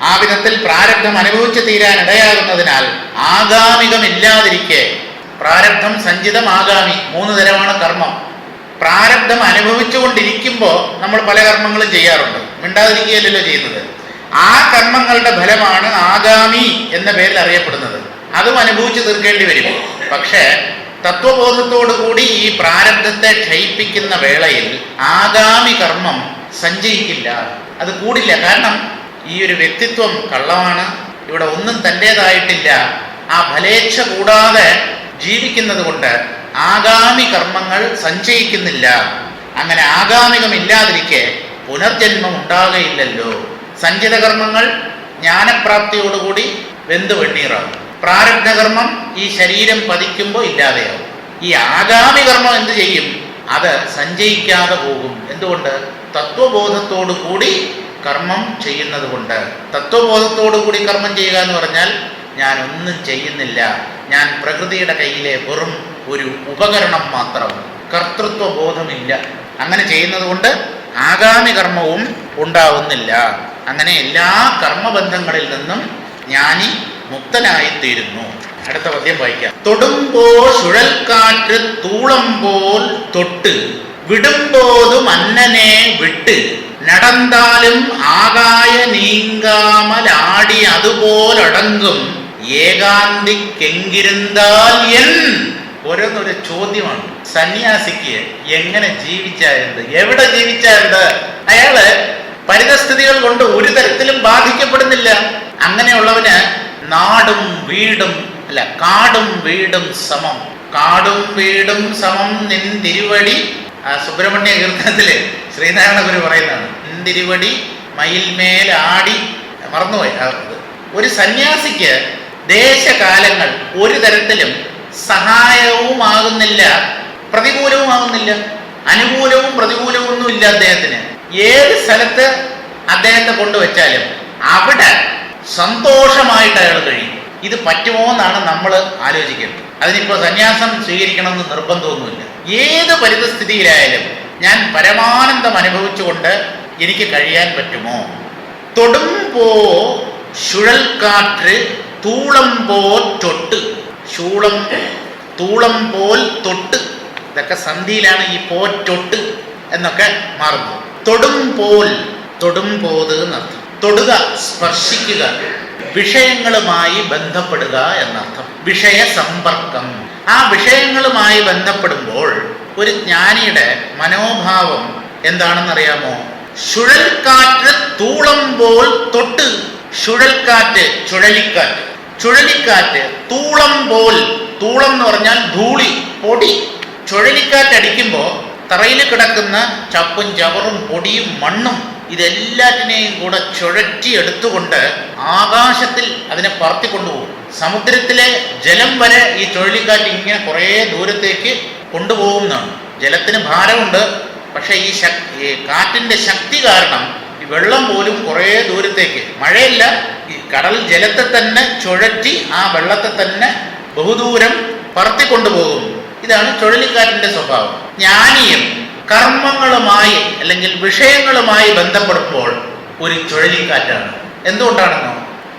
ആ വിധത്തിൽ പ്രാരബ്ധം അനുഭവിച്ചു തീരാൻ ഇടയാകുന്നതിനാൽ ആഗാമികമില്ലാതിരിക്കെ, പ്രാരബ്ധം, സഞ്ചിതം, ആഗാമി, 3 തരമാണ് കർമ്മം. പ്രാരബ്ധം അനുഭവിച്ചുകൊണ്ടിരിക്കുമ്പോൾ നമ്മൾ പല കർമ്മങ്ങളും ചെയ്യാറുണ്ട്, മിണ്ടാതിരിക്കുകയല്ലോ ചെയ്യുന്നത്. ആ കർമ്മങ്ങളുടെ ഫലമാണ് ആഗാമി എന്ന പേരിൽ അറിയപ്പെടുന്നത്. അതും അനുഭവിച്ചു തീർക്കേണ്ടി വരും. പക്ഷേ തത്വബോധത്തോടു കൂടി ഈ പ്രാരബ്ധത്തെ ക്ഷയിപ്പിക്കുന്ന വേളയിൽ ആഗാമി കർമ്മം സഞ്ചയിക്കില്ല, അത് കൂടില്ല. കാരണം ഈ ഒരു വ്യക്തിത്വം കള്ളമാണ്, ഇവിടെ ഒന്നും തൻ്റേതായിട്ടില്ല. ആ ഫലേച്ഛ കൂടാതെ ജീവിക്കുന്നത് കൊണ്ട് ആഗാമി കർമ്മങ്ങൾ സഞ്ചയിക്കുന്നില്ല. അങ്ങനെ ആഗാമികമില്ലാതിരിക്കെ പുനർജന്മം ഉണ്ടാകുകയില്ലല്ലോ. സഞ്ചിത കർമ്മങ്ങൾ ജ്ഞാനപ്രാപ്തിയോടുകൂടി വെന്തു വെണ്ണീറാവും. പ്രാരബ്ധകർമ്മം ഈ ശരീരം പതിക്കുമ്പോൾ ഇല്ലാതെയാവും. ഈ ആഗാമി കർമ്മം എന്ത് ചെയ്യും? അത് സഞ്ചയിക്കാതെ പോകും. എന്തുകൊണ്ട്? തത്വബോധത്തോടു കൂടി കർമ്മം ചെയ്യുന്നത് കൊണ്ട്. തത്വബോധത്തോടു കൂടി കർമ്മം ചെയ്യുക എന്ന് പറഞ്ഞാൽ ഞാൻ ഒന്നും ചെയ്യുന്നില്ല, ഞാൻ പ്രകൃതിയുടെ കയ്യിലെ വെറും ഒരു ഉപകരണം മാത്രം, കർത്തൃത്വ ബോധമില്ല. അങ്ങനെ ചെയ്യുന്നത് കൊണ്ട് ആഗാമി കർമ്മവും ഉണ്ടാവുന്നില്ല. അങ്ങനെ എല്ലാ കർമ്മബന്ധങ്ങളിൽ നിന്നും ജ്ഞാനി മുക്തനായിത്തീരുന്നു. അടുത്ത പദ്യം വായിക്കാം. തൊടുമ്പോ ചുഴൽക്കാറ്റ് തൂളമ്പോൾ തൊട്ട് വിടുമ്പോതും അന്നനെ വിട്ട് നടந்தாലും ആകായ നീങ്കാമലാടി അതുപോലടങ്കും ഏകാന്തിക്കെങ്കിരുന്താൽ എൻ. ഓരോന്നൊരു ചോദ്യമാണ്. സന്യാസിക്ക് എങ്ങനെ ജീവിച്ചായത്, എവിടെ ജീവിച്ചായത്? അയാള് പരിതസ്ഥിതികൾ കൊണ്ട് ഒരു തരത്തിലും ബാധിക്കപ്പെടുന്നില്ല. അങ്ങനെയുള്ളവന് നാടും വീടും കാടും വീടും സമം. കാടും വീടും സമം നിൻ തിരുവടി. സുബ്രഹ്മണ്യ കീർത്തനത്തില് ശ്രീനാരായണ ഗുരു പറയുന്നതാണ്. നിൻ തിരുവടി മയിൽമേൽ ആടി. മറന്നുപോയി. ഒരു സന്യാസിക്ക് ദേശകാലങ്ങൾ ഒരു തരത്തിലും സഹായവുമാകുന്നില്ല, പ്രതികൂലവുമാകുന്നില്ല. അനുകൂലവും പ്രതികൂലവും ഒന്നും ഇല്ല അദ്ദേഹത്തിന്. ഏത് സ്ഥലത്ത് അദ്ദേഹത്തെ കൊണ്ടുവച്ചാലും അവിടെ സന്തോഷമായിട്ട് അയാൾ കഴിയും. ഇത് പറ്റുമോ എന്നാണ് നമ്മൾ ആലോചിക്കേണ്ടത്. അതിനിപ്പോൾ സന്യാസം സ്വീകരിക്കണമെന്ന് നിർബന്ധമൊന്നുമില്ല. ഏത് പരിതസ്ഥിതിയിലായാലും ഞാൻ പരമാനന്ദം അനുഭവിച്ചുകൊണ്ട് എനിക്ക് കഴിയാൻ പറ്റുമോ? തൊടുമ്പോ ചുഴൽക്കാറ്റ് തൂളം പോൽ തൊട്ട്, തൂളം പോൽ തൊട്ട്, ഇതൊക്കെ സന്ധിയിലാണ് ഈ പോറ്റൊട്ട് എന്നൊക്കെ മാറുന്നത്. തൊടും പോത് എന്നർത്ഥം. തൊടുക, സ്പർശിക്കുക, വിഷയങ്ങളുമായി ബന്ധപ്പെടുക എന്നർത്ഥം. വിഷയ സമ്പർക്കം. ആ വിഷയങ്ങളുമായി ബന്ധപ്പെടുമ്പോൾ ഒരു ജ്ഞാനിയുടെ മനോഭാവം എന്താണെന്നറിയാമോ? ചുഴൽക്കാറ്റ് തൂളം പോൽ തൊട്ട്. ചുഴൽക്കാറ്റ്, ചുഴലിക്കാറ്റ് തൂളം പോൽ. തൂളം എന്ന് പറഞ്ഞാൽ ധൂളി, പൊടി. ചുഴലിക്കാറ്റ് അടിക്കുമ്പോൾ തറയിൽ കിടക്കുന്ന ചപ്പും ചവറും പൊടിയും മണ്ണും ഇതെല്ലാറ്റിനെയും കൂടെ ചുഴറ്റി എടുത്തുകൊണ്ട് ആകാശത്തിൽ അതിനെ പറത്തിക്കൊണ്ടുപോകും. സമുദ്രത്തിലെ ജലം വരെ ഈ ചുഴലിക്കാറ്റ് ഇങ്ങനെ കുറേ ദൂരത്തേക്ക് കൊണ്ടുപോകുന്നതാണ്. ജലത്തിന് ഭാരമുണ്ട്, പക്ഷേ ഈ കാറ്റിൻ്റെ ശക്തി കാരണം ഈ വെള്ളം പോലും കുറേ ദൂരത്തേക്ക്, മഴയല്ല, ഈ കടൽ ജലത്തെ തന്നെ ചുഴറ്റി ആ വെള്ളത്തെ തന്നെ ബഹുദൂരം പറത്തിക്കൊണ്ടുപോകും. ഇതാണ് ചുഴലിക്കാറ്റിൻ്റെ സ്വഭാവം. ജ്ഞാനിയും കർമ്മങ്ങളുമായി അല്ലെങ്കിൽ വിഷയങ്ങളുമായി ബന്ധപ്പെടുമ്പോൾ ഒരു ചുഴലിക്കാറ്റാണ്. എന്തുകൊണ്ടാണെന്നോ?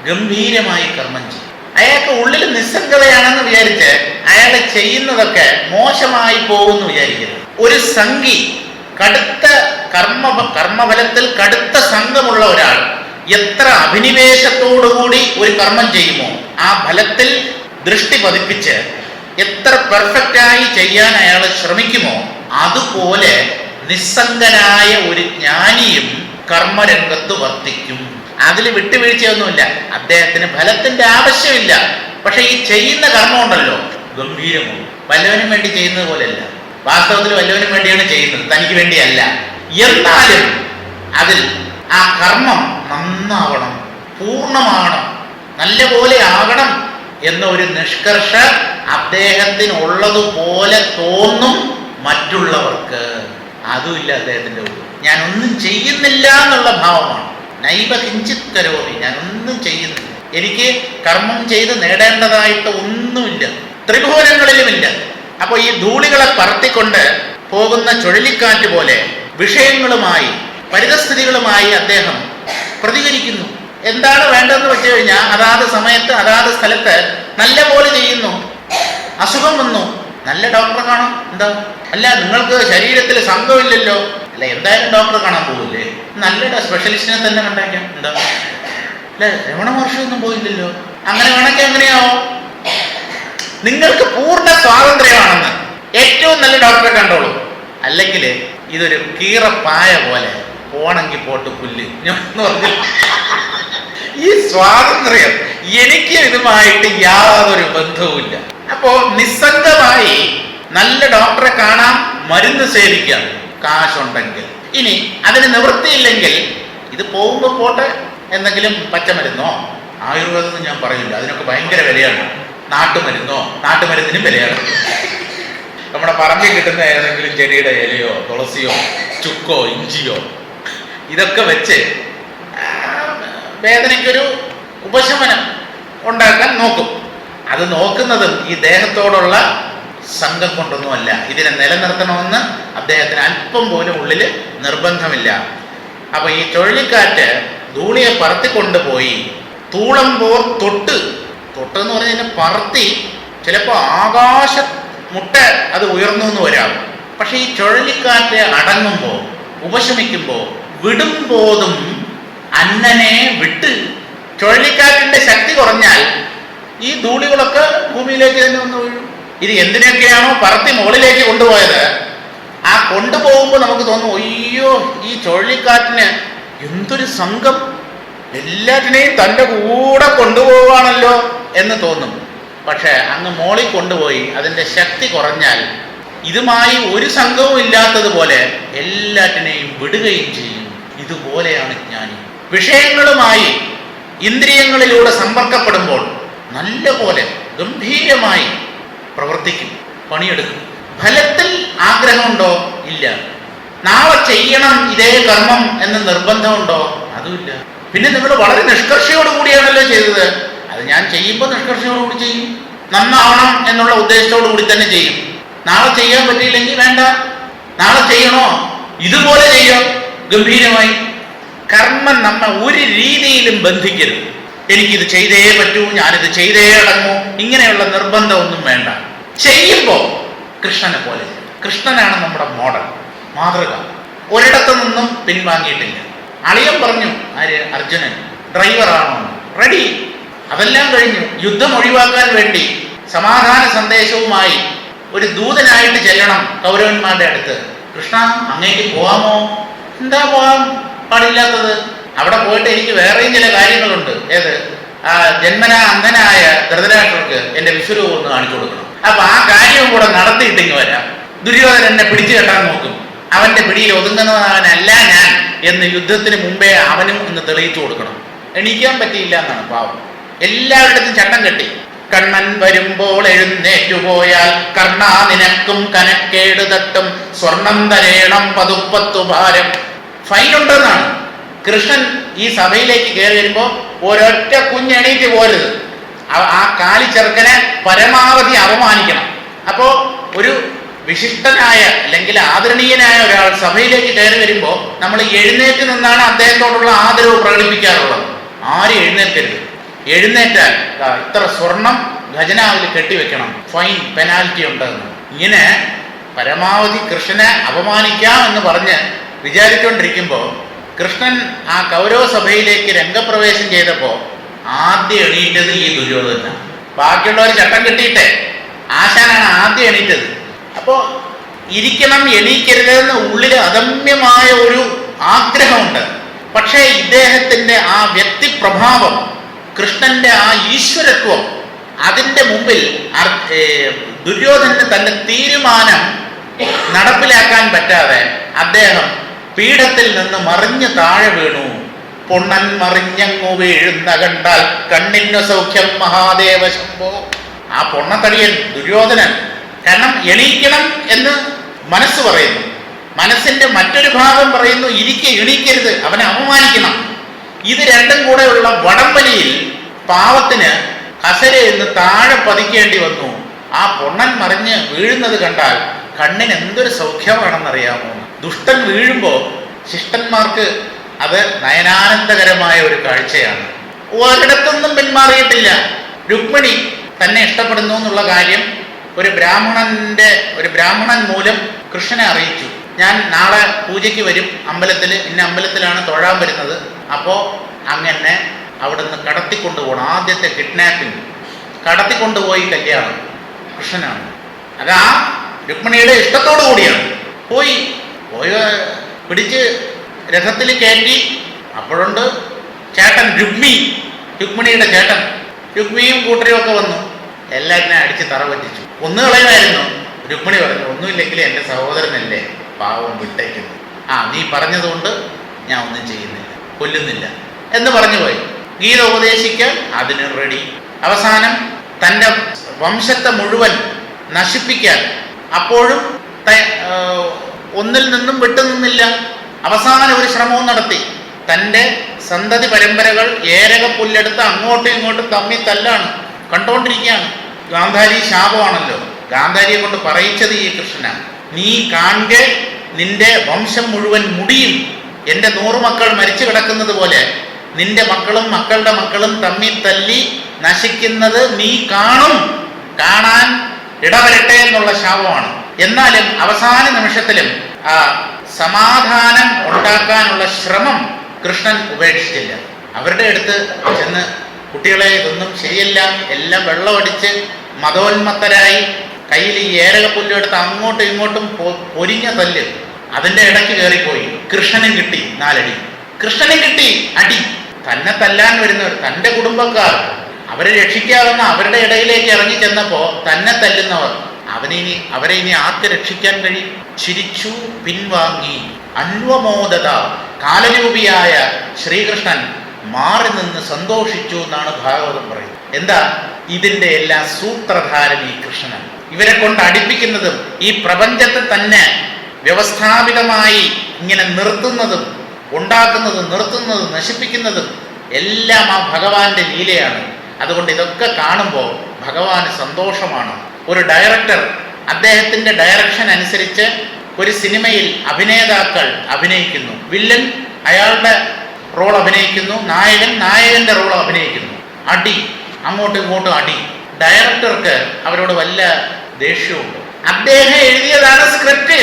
ഗംഭീരമായി കർമ്മം ചെയ്യും. അയാൾക്ക് ഉള്ളിൽ നിസ്സംഗതയാണെന്ന് വിചാരിച്ച് അയാൾ ചെയ്യുന്നതൊക്കെ മോശമായി പോകുമെന്ന് വിചാരിക്കരുത്. ഒരു സംഘി, കടുത്ത കർമ്മഫലത്തിൽ കടുത്ത സംഘമുള്ള ഒരാൾ എത്ര അഭിനിവേശത്തോടുകൂടി ഒരു കർമ്മം ചെയ്യുമോ, ആ ഫലത്തിൽ ദൃഷ്ടി പതിപ്പിച്ച് എത്ര പെർഫെക്റ്റായി ചെയ്യാൻ അയാൾ ശ്രമിക്കുമോ, അതുപോലെ നിസ്സംഗനായ ഒരു ജ്ഞാനിയും കർമ്മരംഗത്ത് വർത്തിക്കും. അതിൽ വിട്ടുവീഴ്ചയൊന്നുമില്ല. അദ്ദേഹത്തിന് ഫലത്തിന്റെ ആവശ്യമില്ല. പക്ഷെ ഈ ചെയ്യുന്ന കർമ്മം ഉണ്ടല്ലോ, ഗംഭീരമോ. വല്ലവനും വേണ്ടി ചെയ്യുന്നത് പോലെയല്ല. വാസ്തവത്തിൽ വല്ലവനും വേണ്ടിയാണ് ചെയ്യുന്നത്, തനിക്ക് വേണ്ടിയല്ല. എന്നാലും അതിൽ ആ കർമ്മം നന്നാവണം, പൂർണ്ണമാകണം, നല്ല പോലെ ആകണം എന്ന ഒരു നിഷ്കർഷ അദ്ദേഹത്തിനുള്ളതുപോലെ തോന്നും മറ്റുള്ളവർക്ക്. അതുമില്ല അദ്ദേഹത്തിൻ്റെ ഉള്ളിൽ. ഞാനൊന്നും ചെയ്യുന്നില്ല എന്നുള്ള ഭാവമാണ്. നൈവ കിഞ്ചിത് കരോമി, ഞാനൊന്നും ചെയ്യുന്നില്ല, എനിക്ക് കർമ്മം ചെയ്ത് നേടേണ്ടതായിട്ട് ഒന്നുമില്ല, ത്രിഭുവനങ്ങളിലുമില്ല. അപ്പോൾ ഈ ധൂളികളെ പറത്തിക്കൊണ്ട് പോകുന്ന ചുഴലിക്കാറ്റ് പോലെ വിഷയങ്ങളുമായി പരിതസ്ഥിതികളുമായി അദ്ദേഹം പ്രതികരിക്കുന്നു. എന്താണ് വേണ്ടതെന്ന് വെച്ച് കഴിഞ്ഞാൽ അതാത് സമയത്ത് അതാത് സ്ഥലത്ത് നല്ല പോലെ ചെയ്യുന്നു. അസുഖം വന്നു, നല്ല ഡോക്ടറെ കാണാം. എന്താ? അല്ല, നിങ്ങൾക്ക് ശരീരത്തിൽ സംഘമില്ലല്ലോ, അല്ല എന്തായാലും ഡോക്ടറെ കാണാൻ പോകില്ലേ? നല്ല സ്പെഷ്യലിസ്റ്റിനെ തന്നെ കണ്ടേക്കാം. എന്താ? അല്ല, രമണ മഹർഷിയൊന്നും പോയില്ലല്ലോ. അങ്ങനെ വേണമെങ്കിൽ എങ്ങനെയാവോ? നിങ്ങൾക്ക് പൂർണ്ണ സ്വാതന്ത്ര്യമാണെന്ന് ഏറ്റവും നല്ല ഡോക്ടറെ കണ്ടോളൂ. അല്ലെങ്കിൽ ഇതൊരു കീറപ്പായ പോലെ പോണെങ്കിൽ പോട്ട് പുല്ല് എന്ന് പറഞ്ഞു. ഈ സ്വാതന്ത്ര്യം എനിക്ക് ഇതുമായിട്ട് യാതൊരു ബന്ധവുമില്ല. അപ്പോ നിസ്സംഗമായി നല്ല ഡോക്ടറെ കാണാം, മരുന്ന് സേവിക്കാം, കാശുണ്ടെങ്കിൽ. ഇനി അതിന് നിവൃത്തിയില്ലെങ്കിൽ ഇത് പോകുമ്പോൾ പോട്ടെ, എന്തെങ്കിലും പച്ചമരുന്നോ ആയുർവേദം ഞാൻ പറയില്ല, അതിനൊക്കെ ഭയങ്കര വിലയാണ്. നാട്ടുമരുന്നിനും വിലയാണ്. നമ്മുടെ പറമ്പിൽ കിട്ടുന്ന ഏതെങ്കിലും ചെടിയുടെ ഇലയോ തുളസിയോ ചുക്കോ ഇഞ്ചിയോ ഇതൊക്കെ വെച്ച് വേദനയ്ക്കൊരു ഉപശമനം ഉണ്ടാക്കാൻ നോക്കും. അത് നോക്കുന്നതും ഈ ദേഹത്തോടുള്ള സംഘം കൊണ്ടൊന്നുമല്ല. ഇതിനെ നിലനിർത്തണമെന്ന് അദ്ദേഹത്തിന് അല്പം പോലും ഉള്ളിൽ നിർബന്ധമില്ല. അപ്പൊ ഈ ചുഴലിക്കാറ്റ് ധൂളിയെ പറത്തിക്കൊണ്ടുപോയി തൂളമ്പോർ തൊട്ട് എന്ന് പറഞ്ഞാൽ പറത്തി ചിലപ്പോൾ ആകാശ മുട്ട അത് ഉയർന്നു എന്ന് വരാം. പക്ഷെ ഈ ചുഴലിക്കാറ്റ് അടങ്ങുമ്പോൾ, ഉപശമിക്കുമ്പോൾ, വിടുമ്പോതും അന്നനെ വിട്ട്. ചുഴലിക്കാറ്റിന്റെ ശക്തി കുറഞ്ഞാൽ ഈ ധൂളികളൊക്കെ ഭൂമിയിലേക്ക് തന്നെ വന്ന് വീഴും. ഇത് എന്തിനൊക്കെയാണോ പറത്തി മുകളിലേക്ക് കൊണ്ടുപോയത്, ആ കൊണ്ടുപോകുമ്പോൾ നമുക്ക് തോന്നും, അയ്യോ ഈ ചുഴലിക്കാറ്റിന് എന്തൊരു സംഘം, എല്ലാറ്റിനെയും തൻ്റെ കൂടെ കൊണ്ടുപോവാണല്ലോ എന്ന് തോന്നും. പക്ഷെ അങ്ങ് മോളിൽ കൊണ്ടുപോയി അതിൻ്റെ ശക്തി കുറഞ്ഞാൽ ഇതുമായി ഒരു സംഘവും ഇല്ലാത്തതുപോലെ എല്ലാറ്റിനെയും വിടുകയും ചെയ്യും. ഇതുപോലെയാണ് ജ്ഞാനി. വിഷയങ്ങളുമായി ഇന്ദ്രിയങ്ങളിലൂടെ സമ്പർക്കപ്പെടുമ്പോൾ നല്ല പോലെ ഗംഭീരമായി പ്രവർത്തിക്കും, പണിയെടുക്കും. ഫലത്തിൽ ആഗ്രഹമുണ്ടോ? ഇല്ല. നാളെ ചെയ്യണം ഇതേ കർമ്മം എന്ന് നിർബന്ധമുണ്ടോ? അതുമില്ല. പിന്നെ നിങ്ങൾ വളരെ നിഷ്കർഷയോടുകൂടിയാണല്ലോ ചെയ്തത്, അത് ഞാൻ ചെയ്യുമ്പോൾ നിഷ്കർഷയോടുകൂടി ചെയ്യും, നന്നാവണം എന്നുള്ള ഉദ്ദേശത്തോടു കൂടി തന്നെ ചെയ്യും. നാളെ ചെയ്യാൻ പറ്റിയില്ലെങ്കിൽ വേണ്ട, നാളെ ചെയ്യണോ ഇതുപോലെ ചെയ്യാം ഗംഭീരമായി. കർമ്മം നമ്മെ ഒരു രീതിയിലും ബന്ധിക്കരുത്. എനിക്കിത് ചെയ്തേ പറ്റൂ, ഞാനിത് ചെയ്തേ അടങ്ങൂ, ഇങ്ങനെയുള്ള നിർബന്ധമൊന്നും വേണ്ട. ചെയ്യുമ്പോൾ കൃഷ്ണനെ പോലെ. കൃഷ്ണനാണ് നമ്മുടെ മോഡൽ, മാതൃക. ഒരിടത്തു നിന്നും പിൻവാങ്ങിയിട്ടില്ല. അളിയൻ പറഞ്ഞു, ആര്? അർജുനൻ. ഡ്രൈവറാണോ? റെഡി. അതെല്ലാം കഴിഞ്ഞു. യുദ്ധം ഒഴിവാക്കാൻ വേണ്ടി സമാധാന സന്ദേശവുമായി ഒരു ദൂതനായിട്ട് ചെല്ലണം കൗരവന്മാരുടെ അടുത്ത്. കൃഷ്ണ, അങ്ങേക്ക് പോവാമോ? എന്താ പോവാൻ പാടില്ലാത്തത്? അവിടെ പോയിട്ട് എനിക്ക് വേറെയും ചില കാര്യങ്ങളുണ്ട്. ഏത്? ആ ജന്മനാ അന്ധനായ ധൃതരാഷ്ട്രർക്ക് എന്റെ വിശ്വരൂപം ഒന്ന് കാണിച്ചു കൊടുക്കണം. അപ്പൊ ആ കാര്യവും കൂടെ നടത്തിയിട്ടിങ്ങ് വരാം. ദുര്യോധനൻ എന്നെ പിടിച്ചു കെട്ടാൻ നോക്കും. അവന്റെ പിടിയിൽ ഒതുങ്ങുന്നവനല്ല ഞാൻ എന്ന് യുദ്ധത്തിന് മുമ്പേ അവനും ഒന്ന് തെളിയിച്ചു കൊടുക്കണം. എണീക്കാൻ പറ്റിയില്ല എന്നാണ് പാവം. എല്ലാവരുടെയും ചട്ടം കെട്ടി. കണ്ണൻ വരുമ്പോൾ എഴുന്നേറ്റുപോയാൽ കർണാ നിനക്കും കനക്കേട് തട്ടും, സ്വർണം തരേണം പതുപ്പത്തു ഭാരം. ഫൈനുണ്ടെന്നാണ്. കൃഷ്ണൻ ഈ സഭയിലേക്ക് കയറി വരുമ്പോൾ ഒരൊറ്റ കുഞ്ഞെണീറ്റ് പോരുത്. ആ കാലി ചെറുക്കനെ പരമാവധി അപമാനിക്കണം. അപ്പോ ഒരു വിശിഷ്ടനായ അല്ലെങ്കിൽ ആദരണീയനായ ഒരാൾ സഭയിലേക്ക് കയറി വരുമ്പോൾ നമ്മൾ എഴുന്നേറ്റ് നിന്നാണ് അദ്ദേഹത്തോടുള്ള ആദരവ് പ്രകടിപ്പിക്കാറുള്ളത്. ആരും എഴുന്നേൽക്കരുത്. എഴുന്നേറ്റാൽ ഇത്ര സ്വർണം ഖജനാവിൽ കെട്ടിവെക്കണം, ഫൈൻ, പെനാൽറ്റി ഉണ്ടെന്ന്. ഇങ്ങനെ പരമാവധി കൃഷ്ണനെ അപമാനിക്കാം എന്ന് പറഞ്ഞ് വിചാരിച്ചുകൊണ്ടിരിക്കുമ്പോൾ കൃഷ്ണൻ ആ കൗരവ സഭയിലേക്ക് രംഗപ്രവേശം ചെയ്തപ്പോൾ ആദ്യം എണീറ്റത് ഈ ദുര്യോധനാണ്. ബാക്കിയുള്ളവർ ചട്ടം കെട്ടിയിട്ടെ ആശാനാണ് ആദ്യം എണീറ്റത്. അപ്പോൾ ഇരിക്കണം, എണീക്കരുതെന്ന് ഉള്ളിൽ അദമ്യമായ ഒരു ആഗ്രഹമുണ്ട്. പക്ഷേ ഇദ്ദേഹത്തിൻ്റെ ആ വ്യക്തിപ്രഭാവം, കൃഷ്ണന്റെ ആ ഈശ്വരത്വം, അതിൻ്റെ മുമ്പിൽ ദുര്യോധനന് തന്റെ തീരുമാനം നടപ്പിലാക്കാൻ പറ്റാതെ അദ്ദേഹം പീഠത്തിൽ നിന്ന് മറിഞ്ഞു താഴെ വീണു. പൊണ്ണൻ മറിഞ്ഞങ്ങു വീഴുന്ന കണ്ടാൽ കണ്ണിന്നു സൗഖ്യം മഹാദേവ ശംഭോ. ആ പൊണ്ണത്തടിയൻ ദുര്യോധനൻ. കാരണം എണീക്കണം എന്ന് മനസ്സ് പറയുന്നു, മനസ്സിന്റെ മറ്റൊരു ഭാഗം പറയുന്നു എണീക്കരുത്, അവനെ അപമാനിക്കണം. ഇത് രണ്ടും കൂടെയുള്ള വടംവലിയിൽ പാവത്തിന് കസരയിൽ നിന്ന് താഴെ പതിക്കേണ്ടി വന്നു. ആ പൊണ്ണൻ മറിഞ്ഞ് വീഴുന്നത് കണ്ടാൽ കണ്ണിന് എന്തൊരു സൗഖ്യമാണെന്നറിയാമോ? ദുഷ്ടൻ വീഴുമ്പോൾ ശിഷ്ടന്മാർക്ക് അത് നയനാനന്ദകരമായ ഒരു കാഴ്ചയാണ്. ഒരിടത്തൊന്നും പിന്മാറിയിട്ടില്ല. രുക്മിണി തന്നെ ഇഷ്ടപ്പെടുന്നു എന്നുള്ള കാര്യം ഒരു ബ്രാഹ്മണൻ മൂലം കൃഷ്ണനെ അറിയിച്ചു. ഞാൻ നാളെ പൂജയ്ക്ക് വരും അമ്പലത്തിൽ, ഇന്ന അമ്പലത്തിലാണ് തൊഴാൻ വരുന്നത്. അപ്പോൾ അങ്ങനെ അവിടുന്ന് കടത്തിക്കൊണ്ടുപോകണം. ആദ്യത്തെ കിഡ്നാപ്പിംഗ്, കടത്തിക്കൊണ്ടുപോയി കല്യാണം കൃഷ്ണനാണ്. അത് ആ രുക്മിണിയുടെ ഇഷ്ടത്തോടു കൂടിയാണ്. പോയി പിടിച്ച് രഥത്തിൽ കയറ്റി. അപ്പോഴുണ്ട് ചേട്ടൻ രുക്മിണിയുടെ ചേട്ടൻ. രുക്മിയും കൂട്ടരും ഒക്കെ വന്നു. എല്ലാറ്റിനെ അടിച്ച് തറ പറ്റിച്ചു. കൊന്നു കളയുമായിരുന്നു. രുക്മിണി പറഞ്ഞു, ഒന്നുമില്ലെങ്കിൽ എൻ്റെ സഹോദരനല്ലേ, പാവം വിട്ടേക്കുന്നു. നീ പറഞ്ഞതുകൊണ്ട് ഞാൻ ഒന്നും ചെയ്യുന്നില്ല, കൊല്ലുന്നില്ല എന്ന് പറഞ്ഞു പോയി. ഗീത ഉപദേശിക്കാൻ അതിന് റെഡി. അവസാനം തൻ്റെ വംശത്തെ മുഴുവൻ നശിപ്പിക്കാൻ അപ്പോഴും ഒന്നിൽ നിന്നും വിട്ടുനിന്നില്ല. അവസാനം ഒരു ശ്രമവും നടത്തി. തൻ്റെ സന്തതി പരമ്പരകൾ ഏരക പുല്ലെടുത്ത് അങ്ങോട്ടും ഇങ്ങോട്ടും തമ്മി തല്ലാണ്. കണ്ടുകൊണ്ടിരിക്കുകയാണ്. ഗാന്ധാരി ശാപമാണല്ലോ. ഗാന്ധാരിയെ കൊണ്ട് പറയിച്ചത് ഈ കൃഷ്ണനാണ്. നീ കാണെ നിന്റെ വംശം മുഴുവൻ മുടിയും. എൻ്റെ 100 മക്കൾ മരിച്ചു കിടക്കുന്നത് പോലെ നിന്റെ മക്കളും മക്കളുടെ മക്കളും തമ്മി തല്ലി നശിക്കുന്നത് നീ കാണാൻ ഇടവരട്ടെ എന്നുള്ള ശാപമാണ്. എന്നാലും അവസാന നിമിഷത്തിലും ആ സമാധാനം ഉണ്ടാക്കാനുള്ള ശ്രമം കൃഷ്ണൻ ഉപേക്ഷിച്ചില്ല. അവരുടെ അടുത്ത് ചെന്ന്, കുട്ടികളെ ഇതൊന്നും ശരിയല്ല, എല്ലാം വെള്ളമടിച്ച് മതോന്മത്തരായി കയ്യിൽ ഈ ഏരകപ്പുല്ലെടുത്ത് അങ്ങോട്ടും ഇങ്ങോട്ടും പൊരിഞ്ഞ തല്ല്. അതിൻ്റെ ഇടയ്ക്ക് കയറിപ്പോയി. കൃഷ്ണനും കിട്ടി 4 അടി. കൃഷ്ണനും കിട്ടി അടി. തന്നെ തല്ലാൻ വരുന്നവർ, തൻ്റെ കുടുംബക്കാർ, അവരെ രക്ഷിക്കാവുന്ന അവരുടെ ഇടയിലേക്ക് ഇറങ്ങി ചെന്നപ്പോൾ തന്നെ തല്ലുന്നവർ, അവരെ ഇനി ആർക്ക് രക്ഷിക്കാൻ കഴിയും? ചിരിച്ചു പിൻവാങ്ങി. അന്വമോദത. കാലരൂപിയായ ശ്രീകൃഷ്ണൻ മാറി നിന്ന് സന്തോഷിച്ചു എന്നാണ് ഭാഗവതം പറയുന്നത്. എന്താ ഇതിൻ്റെ എല്ലാ സൂത്രധാരൻ ഈ കൃഷ്ണനാണ്. ഇവരെ കൊണ്ട് അടിപ്പിക്കുന്നതും ഈ പ്രപഞ്ചത്തെ തന്നെ വ്യവസ്ഥാപിതമായി ഇങ്ങനെ നിർത്തുന്നതും, ഉണ്ടാക്കുന്നതും നിർത്തുന്നതും നശിപ്പിക്കുന്നതും എല്ലാം ആ ഭഗവാന്റെ ലീലയാണ്. അതുകൊണ്ട് ഇതൊക്കെ കാണുമ്പോൾ ഭഗവാന് സന്തോഷമാണ്. ഒരു ഡയറക്ടർ അദ്ദേഹത്തിൻ്റെ ഡയറക്ഷൻ അനുസരിച്ച് ഒരു സിനിമയിൽ അഭിനേതാക്കൾ അഭിനയിക്കുന്നു. വില്ലൻ അയാളുടെ റോൾ അഭിനയിക്കുന്നു, നായകൻ നായകന്റെ റോൾ അഭിനയിക്കുന്നു. അടി, അങ്ങോട്ടും ഇങ്ങോട്ടും അടി. ഡയറക്ടർക്ക് അവരോട് വല്ല ദേഷ്യമുണ്ട്. അദ്ദേഹം എഴുതിയതാണ് സ്ക്രിപ്റ്റ്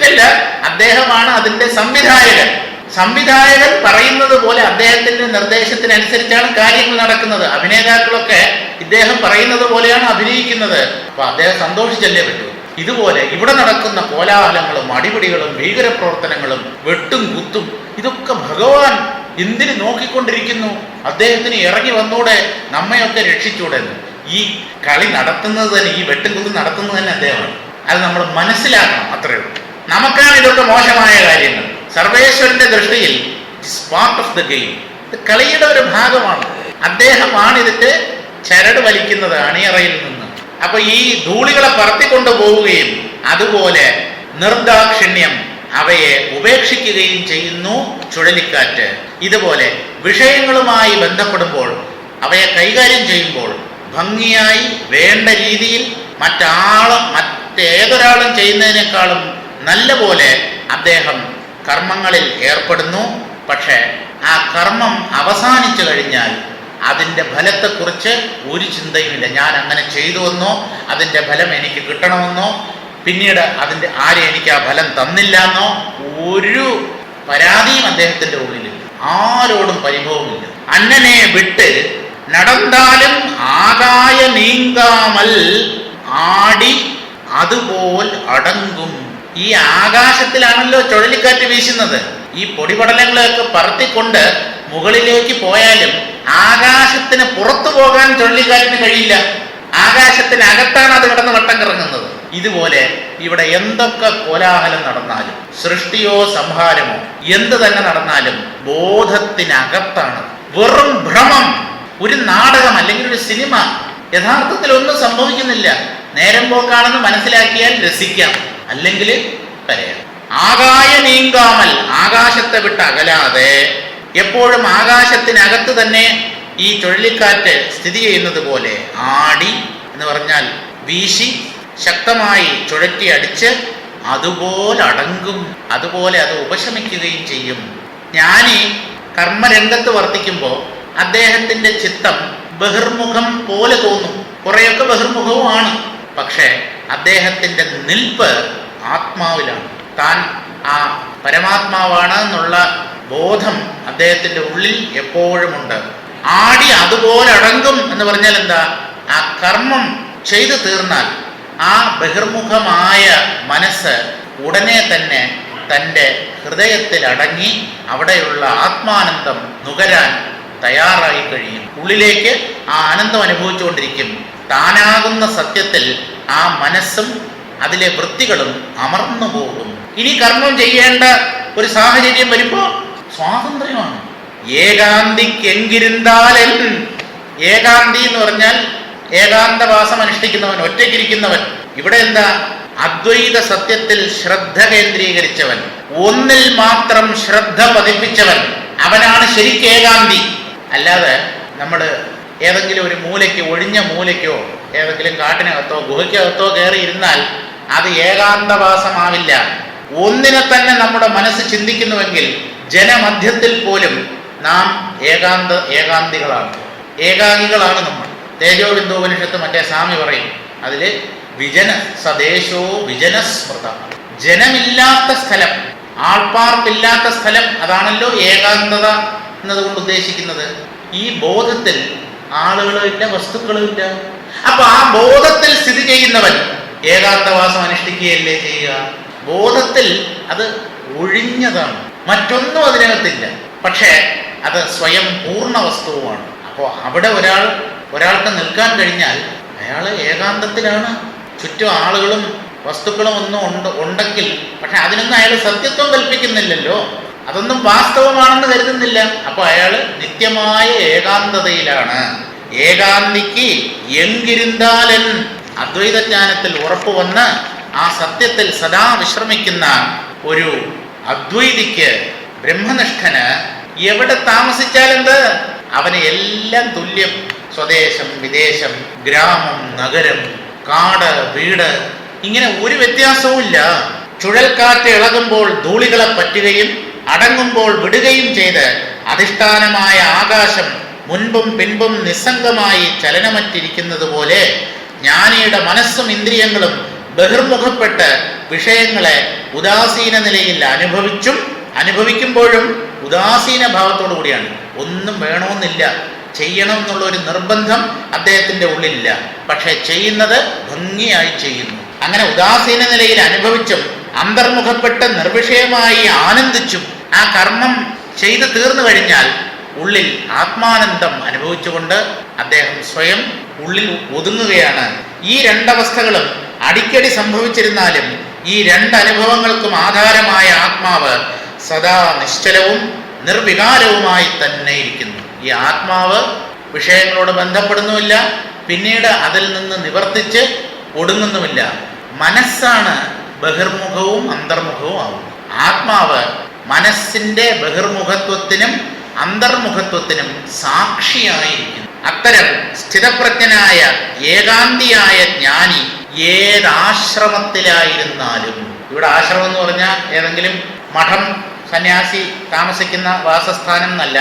അല്ല, അദ്ദേഹമാണ് അതിന്റെ സംവിധായകൻ. സംവിധായകൻ പറയുന്നത് പോലെ അദ്ദേഹത്തിന്റെ നിർദ്ദേശത്തിനനുസരിച്ചാണ് കാര്യങ്ങൾ നടക്കുന്നത്. അഭിനേതാക്കളൊക്കെ ഇദ്ദേഹം പറയുന്നത് പോലെയാണ് അഭിനയിക്കുന്നത്. അപ്പൊ അദ്ദേഹം സന്തോഷിച്ചല്ലേ പറ്റൂ. ഇതുപോലെ ഇവിടെ നടക്കുന്ന കോലാഹലങ്ങളും അടിപിടികളും ഭീകരപ്രവർത്തനങ്ങളും വെട്ടും കുത്തും ഇതൊക്കെ ഭഗവാൻ എന്തിന് നോക്കിക്കൊണ്ടിരിക്കുന്നു? അദ്ദേഹത്തിന് ഇറങ്ങി വന്നൂടെ, നമ്മയൊക്കെ രക്ഷിച്ചൂടെന്ന്. ഈ കളി നടത്തുന്നത് തന്നെ, ഈ വെട്ടും കുത്തും നടത്തുന്നത് തന്നെ അദ്ദേഹമാണ്. അത് നമ്മൾ മനസ്സിലാക്കണം, അത്രയേ ഉള്ളൂ. നമുക്കാണ് ഇതൊക്കെ മോശമായ കാര്യങ്ങൾ. സർവേശ്വരന്റെ ദൃഷ്ടിയിൽ പാർട്ട് ഓഫ് ദ ഗെയിം, ഇത് കളിയുടെ ഒരു ഭാഗമാണ്. അദ്ദേഹമാണ് ഇതിട്ട് ചരട് വലിക്കുന്നത് അണിയറയിൽ നിന്ന്. അപ്പൊ ഈ ധൂളികളെ പറത്തിക്കൊണ്ടു പോവുകയും അതുപോലെ നിർദാക്ഷിണ്യം അവയെ ഉപേക്ഷിക്കുകയും ചെയ്യുന്നു ചുഴലിക്കാറ്റ്. ഇതുപോലെ വിഷയങ്ങളുമായി ബന്ധപ്പെടുമ്പോൾ, അവയെ കൈകാര്യം ചെയ്യുമ്പോൾ ഭംഗിയായി വേണ്ട രീതിയിൽ മറ്റേതൊരാളും ചെയ്യുന്നതിനേക്കാളും നല്ല പോലെ അദ്ദേഹം കർമ്മങ്ങളിൽ ഏർപ്പെടുന്നു. പക്ഷേ ആ കർമ്മം അവസാനിച്ചു കഴിഞ്ഞാൽ അതിൻ്റെ ഫലത്തെക്കുറിച്ച് ഒരു ചിന്തയുമില്ല. ഞാൻ അങ്ങനെ ചെയ്തുവെന്നോ അതിൻ്റെ ഫലം എനിക്ക് കിട്ടണമെന്നോ പിന്നീട് ആരും എനിക്ക് ആ ഫലം തന്നില്ല എന്നോ ഒരു പരാതിയും അദ്ദേഹത്തിൻ്റെ ഉള്ളിലില്ല. ആരോടും പരിഭവമില്ല. അന്നനെ വിട്ട് നടന്നാലും ആകായ നീങ്കാമൽ ആടി അതുപോൽ അടങ്ങും. ഈ ആകാശത്തിലാണല്ലോ ചുഴലിക്കാറ്റ് വീശുന്നത്. ഈ പൊടിപടലങ്ങളെയൊക്കെ പറത്തിക്കൊണ്ട് മുകളിലേക്ക് പോയാലും ആകാശത്തിന് പുറത്തു പോകാൻ ചുഴലിക്കാറ്റിന് കഴിയില്ല. ആകാശത്തിനകത്താണ് അത് കിടന്ന് വട്ടം കറങ്ങുന്നത്. ഇതുപോലെ ഇവിടെ എന്തൊക്കെ കോലാഹലം നടന്നാലും, സൃഷ്ടിയോ സംഹാരമോ എന്ത് തന്നെ നടന്നാലും ബോധത്തിനകത്താണ്. വെറും ഭ്രമം. ഒരു നാടകം അല്ലെങ്കിൽ ഒരു സിനിമ, യഥാർത്ഥത്തിൽ ഒന്നും സംഭവിക്കുന്നില്ല. നേരം പോക്കാണെന്ന് മനസ്സിലാക്കിയാൽ രസിക്കാം, അല്ലെങ്കിൽ കരയാം. ആകായ നീങ്കാമൽ, ആകാശത്തെ വിട്ട് അകലാതെ എപ്പോഴും ആകാശത്തിനകത്ത് തന്നെ ഈ ചുഴലിക്കാറ്റ് സ്ഥിതി ചെയ്യുന്നത് പോലെ ആടി എന്ന് പറഞ്ഞാൽ വീശി ശക്തമായി ചുഴറ്റി അടിച്ച് അതുപോലെ അടങ്ങും, അതുപോലെ അത് ഉപശമിക്കുകയും ചെയ്യും. ജ്ഞാനി കർമ്മരംഗത്ത് വർത്തിക്കുമ്പോൾ അദ്ദേഹത്തിന്റെ ചിത്തം ബഹിർമുഖം പോലെ തോന്നും. കുറെയൊക്കെ ബഹിർമുഖവുമാണ്. പക്ഷേ അദ്ദേഹത്തിന്റെ നിൽപ്പ് ആത്മാവിലാണ്. താൻ ആ പരമാത്മാവാണ് എന്നുള്ള ബോധം അദ്ദേഹത്തിന്റെ ഉള്ളിൽ എപ്പോഴും ഉണ്ട്. ആടി അതുപോലെ അടങ്ങും എന്ന് പറഞ്ഞാൽ എന്താ? ആ കർമ്മം ചെയ്തു തീർന്നാൽ ആ ബഹിർമുഖമായ മനസ്സ് ഉടനെ തന്നെ തൻ്റെ ഹൃദയത്തിൽ അടങ്ങി അവിടെയുള്ള ആത്മാനന്ദം നുകരാൻ തയ്യാറായി കഴിയും. ഉള്ളിലേക്ക് ആ ആനന്ദം അനുഭവിച്ചുകൊണ്ടിരിക്കും. താനാകുന്ന സത്യത്തിൽ ആ മനസ്സും അതിലെ വൃത്തികളും അമർന്നു പോകും. ഇനി കർമ്മം ചെയ്യേണ്ട ഒരു സാഹചര്യം വരുമ്പോൾ സ്വാതന്ത്ര്യമാണ്. ഏകാന്തിക്കെങ്കിരുന്നാലൻ, ഏകാന്തി എന്ന് പറഞ്ഞാൽ ഏകാന്തവാസം അനുഷ്ഠിക്കുന്നവൻ, ഒറ്റയ്ക്കിരിക്കുന്നവൻ. ഇവിടെ എന്താ? അദ്വൈത സത്യത്തിൽ ശ്രദ്ധ കേന്ദ്രീകരിച്ചവൻ, ഒന്നിൽ മാത്രം ശ്രദ്ധ പതിപ്പിച്ചവൻ, അവനാണ് ശരിക്കും ഏകാന്തി. അല്ലാതെ നമ്മൾ ഏതെങ്കിലും ഒരു മൂലയ്ക്ക്, ഒഴിഞ്ഞ മൂലയ്ക്കോ ഏതെങ്കിലും കാട്ടിനകത്തോ ഗുഹയ്ക്കകത്തോ കയറി ഇരുന്നാൽ അത് ഏകാന്തവാസമാവില്ല. ഒന്നിനെ തന്നെ നമ്മുടെ മനസ്സ് ചിന്തിക്കുന്നുവെങ്കിൽ ജനമധ്യത്തിൽ പോലും നാം ഏകാന്തികളാണ്, ഏകാകികളാണ് നമ്മൾ. തേജോബിന്ദോപനിഷത്ത് മറ്റേ സ്വാമി പറയും, അതില് വിജന സദേശോ വിജനസ്മൃത, ജനമില്ലാത്ത സ്ഥലം, ആൾപ്പാർപ്പില്ലാത്ത സ്ഥലം, അതാണല്ലോ ഏകാന്തത എന്നതുകൊണ്ട് ഉദ്ദേശിക്കുന്നത്. ഈ ബോധത്തിൽ ആളുകളുമില്ല, വസ്തുക്കളുമില്ല. അപ്പൊ ആ ബോധത്തിൽ സ്ഥിതി ചെയ്യുന്നവൻ ഏകാന്തവാസം അനുഷ്ഠിക്കുകയല്ലേ ചെയ്യുക? ബോധത്തിൽ അത് ഒഴിഞ്ഞതാണ്, മറ്റൊന്നും അതിനകത്തില്ല. പക്ഷേ അത് സ്വയം പൂർണ്ണ വസ്തുവുമാണ്. അപ്പോൾ അവിടെ ഒരാൾക്ക് നിൽക്കാൻ കഴിഞ്ഞാൽ അയാൾ ഏകാന്തത്തിലാണ്. ചുറ്റും ആളുകളും വസ്തുക്കളും ഒന്നും ഉണ്ടെങ്കിൽ, പക്ഷെ അതിനൊന്നും അയാൾ സത്യത്വം കൽപ്പിക്കുന്നില്ലല്ലോ, അതൊന്നും വാസ്തവമാണെന്ന് കരുതുന്നില്ല. അപ്പോൾ അയാൾ നിത്യമായ ഏകാന്തതയിലാണ്. ഏകാന്തിക്ക് എങ്കിരുന്നാലൻ, അദ്വൈതജ്ഞാനത്തിൽ ഉറപ്പു വന്ന് ആ സത്യത്തിൽ സദാ വിശ്രമിക്കുന്ന ഒരു അദ്വൈതിക്ക്, ബ്രഹ്മനിഷ്ഠന് എവിടെ താമസിച്ചാലെന്ത്? അവന് എല്ലാം തുല്യം. സ്വദേശം, വിദേശം, ഗ്രാമം, നഗരം, കാട്, വീട്, ഇങ്ങനെ ഒരു വ്യത്യാസവും ഇല്ല. ചുഴൽക്കാറ്റ് ഇളകുമ്പോൾ ധൂളികളെ പറ്റുകയും അടങ്ങുമ്പോൾ വിടുകയും ചെയ്ത് അധിഷ്ഠാനമായ ആകാശം മുൻപും പിൻപും നിസ്സംഗമായി ചലനമറ്റിരിക്കുന്നത് പോലെ ജ്ഞാനിയുടെ മനസ്സും ഇന്ദ്രിയങ്ങളും ബഹിർമുഖപ്പെട്ട് വിഷയങ്ങളെ ഉദാസീന നിലയിൽ അനുഭവിക്കുമ്പോഴും ഉദാസീന ഭാവത്തോടു കൂടിയാണ്. ഒന്നും വേണമെന്നില്ല, ചെയ്യണം എന്നുള്ള ഒരു നിർബന്ധം അദ്ദേഹത്തിൻ്റെ ഉള്ളിലില്ല. പക്ഷെ ചെയ്യുന്നത് ഭംഗിയായി ചെയ്യുന്നു. അങ്ങനെ ഉദാസീന നിലയിൽ അനുഭവിച്ചും അന്തർമുഖപ്പെട്ട് നിർവിഷയമായി ആനന്ദിച്ചും ആ കർമ്മം ചെയ്ത് തീർന്നു കഴിഞ്ഞാൽ ഉള്ളിൽ ആത്മാനന്ദം അനുഭവിച്ചുകൊണ്ട് അദ്ദേഹം സ്വയം ഉള്ളിൽ ഒതുങ്ങുകയാണ്. ഈ രണ്ടവസ്ഥകളും അടിക്കടി സംഭവിച്ചിരുന്നാലും ഈ രണ്ടനുഭവങ്ങൾക്കും ആധാരമായ ആത്മാവ് സദാ നിശ്ചലവും നിർവികാരവുമായി തന്നെ ഇരിക്കുന്നു. ഈ ആത്മാവ് വിഷയങ്ങളോട് ബന്ധപ്പെടുന്നുമില്ല, പിന്നീട് അതിൽ നിന്ന് നിവർത്തിച്ച് ഒടുങ്ങുന്നുമില്ല. മനസ്സാണ് ബഹിർമുഖവും അന്തർമുഖവും ആവുന്നത്. ആത്മാവ് മനസ്സിൻ്റെ ബഹിർമുഖത്വത്തിനും അന്തർമുഖത്വത്തിനും സാക്ഷിയായിരിക്കുന്നു. അത്തരം സ്ഥിതപ്രജ്ഞനായ ഏകാന്തിയായ ജ്ഞാനി ഏതാശ്രമത്തിലായിരുന്നാലും, ഇവിടെ ആശ്രമം എന്ന് പറഞ്ഞാൽ ഏതെങ്കിലും മഠം സന്യാസി താമസിക്കുന്ന വാസസ്ഥാനം എന്നല്ല.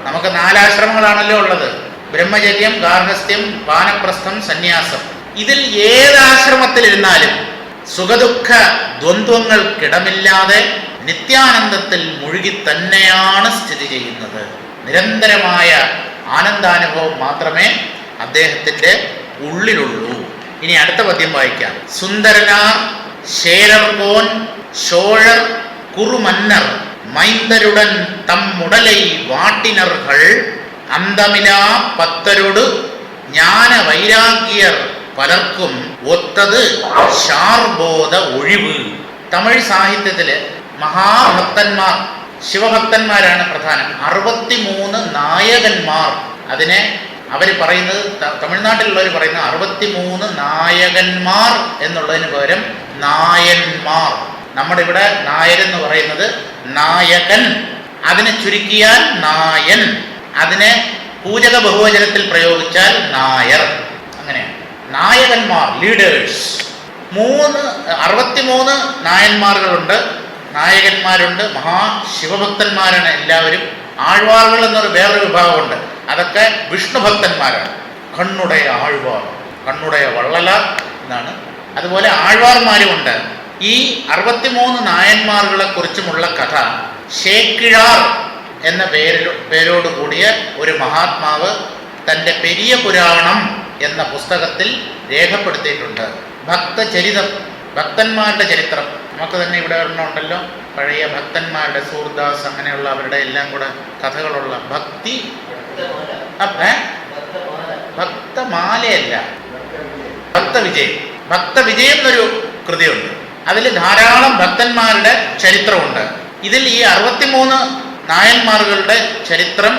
നമുക്ക് 4 ആശ്രമങ്ങളാണല്ലോ ഉള്ളത്: ബ്രഹ്മചര്യം, ഗാർഹസ്ഥ്യം, വാനപ്രസ്ഥം, സന്യാസം. ഇതിൽ ഏതാശ്രമത്തിലിരുന്നാലും സുഖദുഃഖ ദ്വന്ദ്വങ്ങൾക്കിടമില്ലാതെ നിത്യാനന്ദത്തിൽ മുഴുകി തന്നെയാണ് സ്ഥിതി ചെയ്യുന്നത്. നിരന്തരമായ ആനന്ദാനുഭവം മാത്രമേ അദ്ദേഹത്തിൻ്റെ ഉള്ളിലുള്ളൂ. ഇനി അടുത്ത പദ്യം വായിക്കാം. സുന്ദരനാർ ശേരർകോൻ ശോഴർ കുറുമന്നർ മൈന്ദരുടൻ തമ്മുടലൈ വാട്ടിനർകൾ അന്തമിലാ പത്തരോട് ജ്ഞാന വൈരാഗ്യർ പലർക്കും ഒത്തത് ശാർബോധ ഒഴിവ്. തമിഴ് സാഹിത്യത്തില് മഹാഭക്തന്മാർ, ശിവഭക്തന്മാരാണ് പ്രധാനം. 63 നായകന്മാർ. അതിനെ അവർ പറയുന്നത്, തമിഴ്നാട്ടിലുള്ളവർ പറയുന്നത് 63 നായകന്മാർ എന്നുള്ളതിന് പകരം നായന്മാർ. നമ്മുടെ ഇവിടെ നായരെന്ന് പറയുന്നത് നായകൻ, അതിനെ ചുരുക്കിയാൽ നായൻ, അതിനെ പൂജക ബഹുവചനത്തിൽ പ്രയോഗിച്ചാൽ നായർ. അങ്ങനെയാണ് നായകന്മാർ, ലീഡേഴ്സ്. 63 നായന്മാர்களுണ്ട്, നായകന്മാരുണ്ട്. മഹാശിവഭക്തന്മാരാണ് എല്ലാവരും. ആഴ്വാറുകൾ എന്നൊരു വേറൊരു വിഭാഗമുണ്ട്, അതൊക്കെ വിഷ്ണുഭക്തന്മാരാണ്. കണ്ണുടയ ആഴ്വാർ, കണ്ണുടയ വള്ളലാർ എന്നാണ്. അതുപോലെ ആഴ്വാർമാരുമുണ്ട്. ഈ 63 നായന്മാർകളെ കുറിച്ചുമുള്ള കഥ ശേക്കിഴാർ എന്ന പേരോട് കൂടിയ ഒരു മഹാത്മാവ് തൻ്റെ പെരിയ പുരാണം എന്ന പുസ്തകത്തിൽ രേഖപ്പെടുത്തിയിട്ടുണ്ട്. ഭക്തചരിതം, ഭക്തന്മാരുടെ ചരിത്രം. നമുക്ക് തന്നെ ഇവിടെ ഒരെണ്ണമുണ്ടല്ലോ, പഴയ ഭക്തന്മാരുടെ, സൂർദാസ്, അങ്ങനെയുള്ള അവരുടെ എല്ലാം കൂടെ കഥകളുള്ള ഭക്തി ഭക്തമാലയല്ല, ഭക്തവിജയം. ഭക്തവിജയം എന്നൊരു കൃതിയുണ്ട്. അതിൽ ധാരാളം ഭക്തന്മാരുടെ ചരിത്രമുണ്ട്. ഇതിൽ ഈ 63 നായന്മാരുടെ ചരിത്രം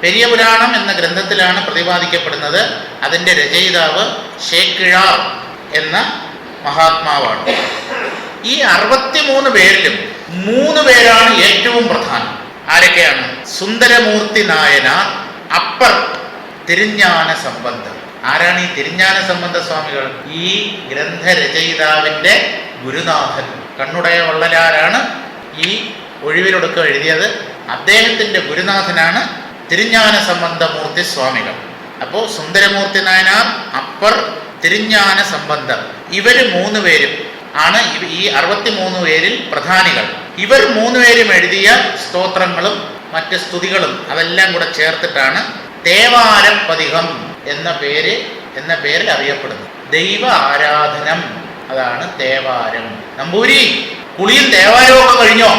പെരിയ പുരാണം എന്ന ഗ്രന്ഥത്തിലാണ് പ്രതിപാദിക്കപ്പെടുന്നത്. അതിൻ്റെ രചയിതാവ് ശേക്കിഴാർ എന്ന മഹാത്മാവാണ്. ഈ 63 പേരിലും 3 പേരാണ് ഏറ്റവും പ്രധാനം. ആരൊക്കെയാണ്? സുന്ദരമൂർത്തി നായനാർ, അപ്പർ തിരുஞான സംബന്ധം. ആരാണ് ഈ തിരുஞான സംബന്ധ സ്വാമികൾ? ഈ ഗ്രന്ഥരചയിതാവിൻ്റെ ഗുരുനാഥൻ. കണ്ണുടയ വള്ളലാരാണ് ഈ ഒഴിവിലൊടുക്കം എഴുതിയത്. അദ്ദേഹത്തിൻ്റെ ഗുരുനാഥനാണ് തിരുஞான സംബന്ധമൂർത്തി സ്വാമികൾ. അപ്പോൾ സുന്ദരമൂർത്തി നായനാർ, അപ്പർ, തിരുஞான സംബന്ധം, ഇവർ 3 പേരും ആണ് ഈ 63 പേരിൽ പ്രധാനികൾ. ഇവർ 3 പേരും എഴുതിയ സ്തോത്രങ്ങളും മറ്റ് സ്തുതികളും അതെല്ലാം കൂടെ ചേർത്തിട്ടാണ് തേവാരപ്പതികം എന്ന പേരിൽ അറിയപ്പെടുന്നത്. ദൈവ ആരാധനം, അതാണ് തേവാരം. നമ്പൂരി, കുളിയും തേവാരവും ഒക്കെ കഴിഞ്ഞോ?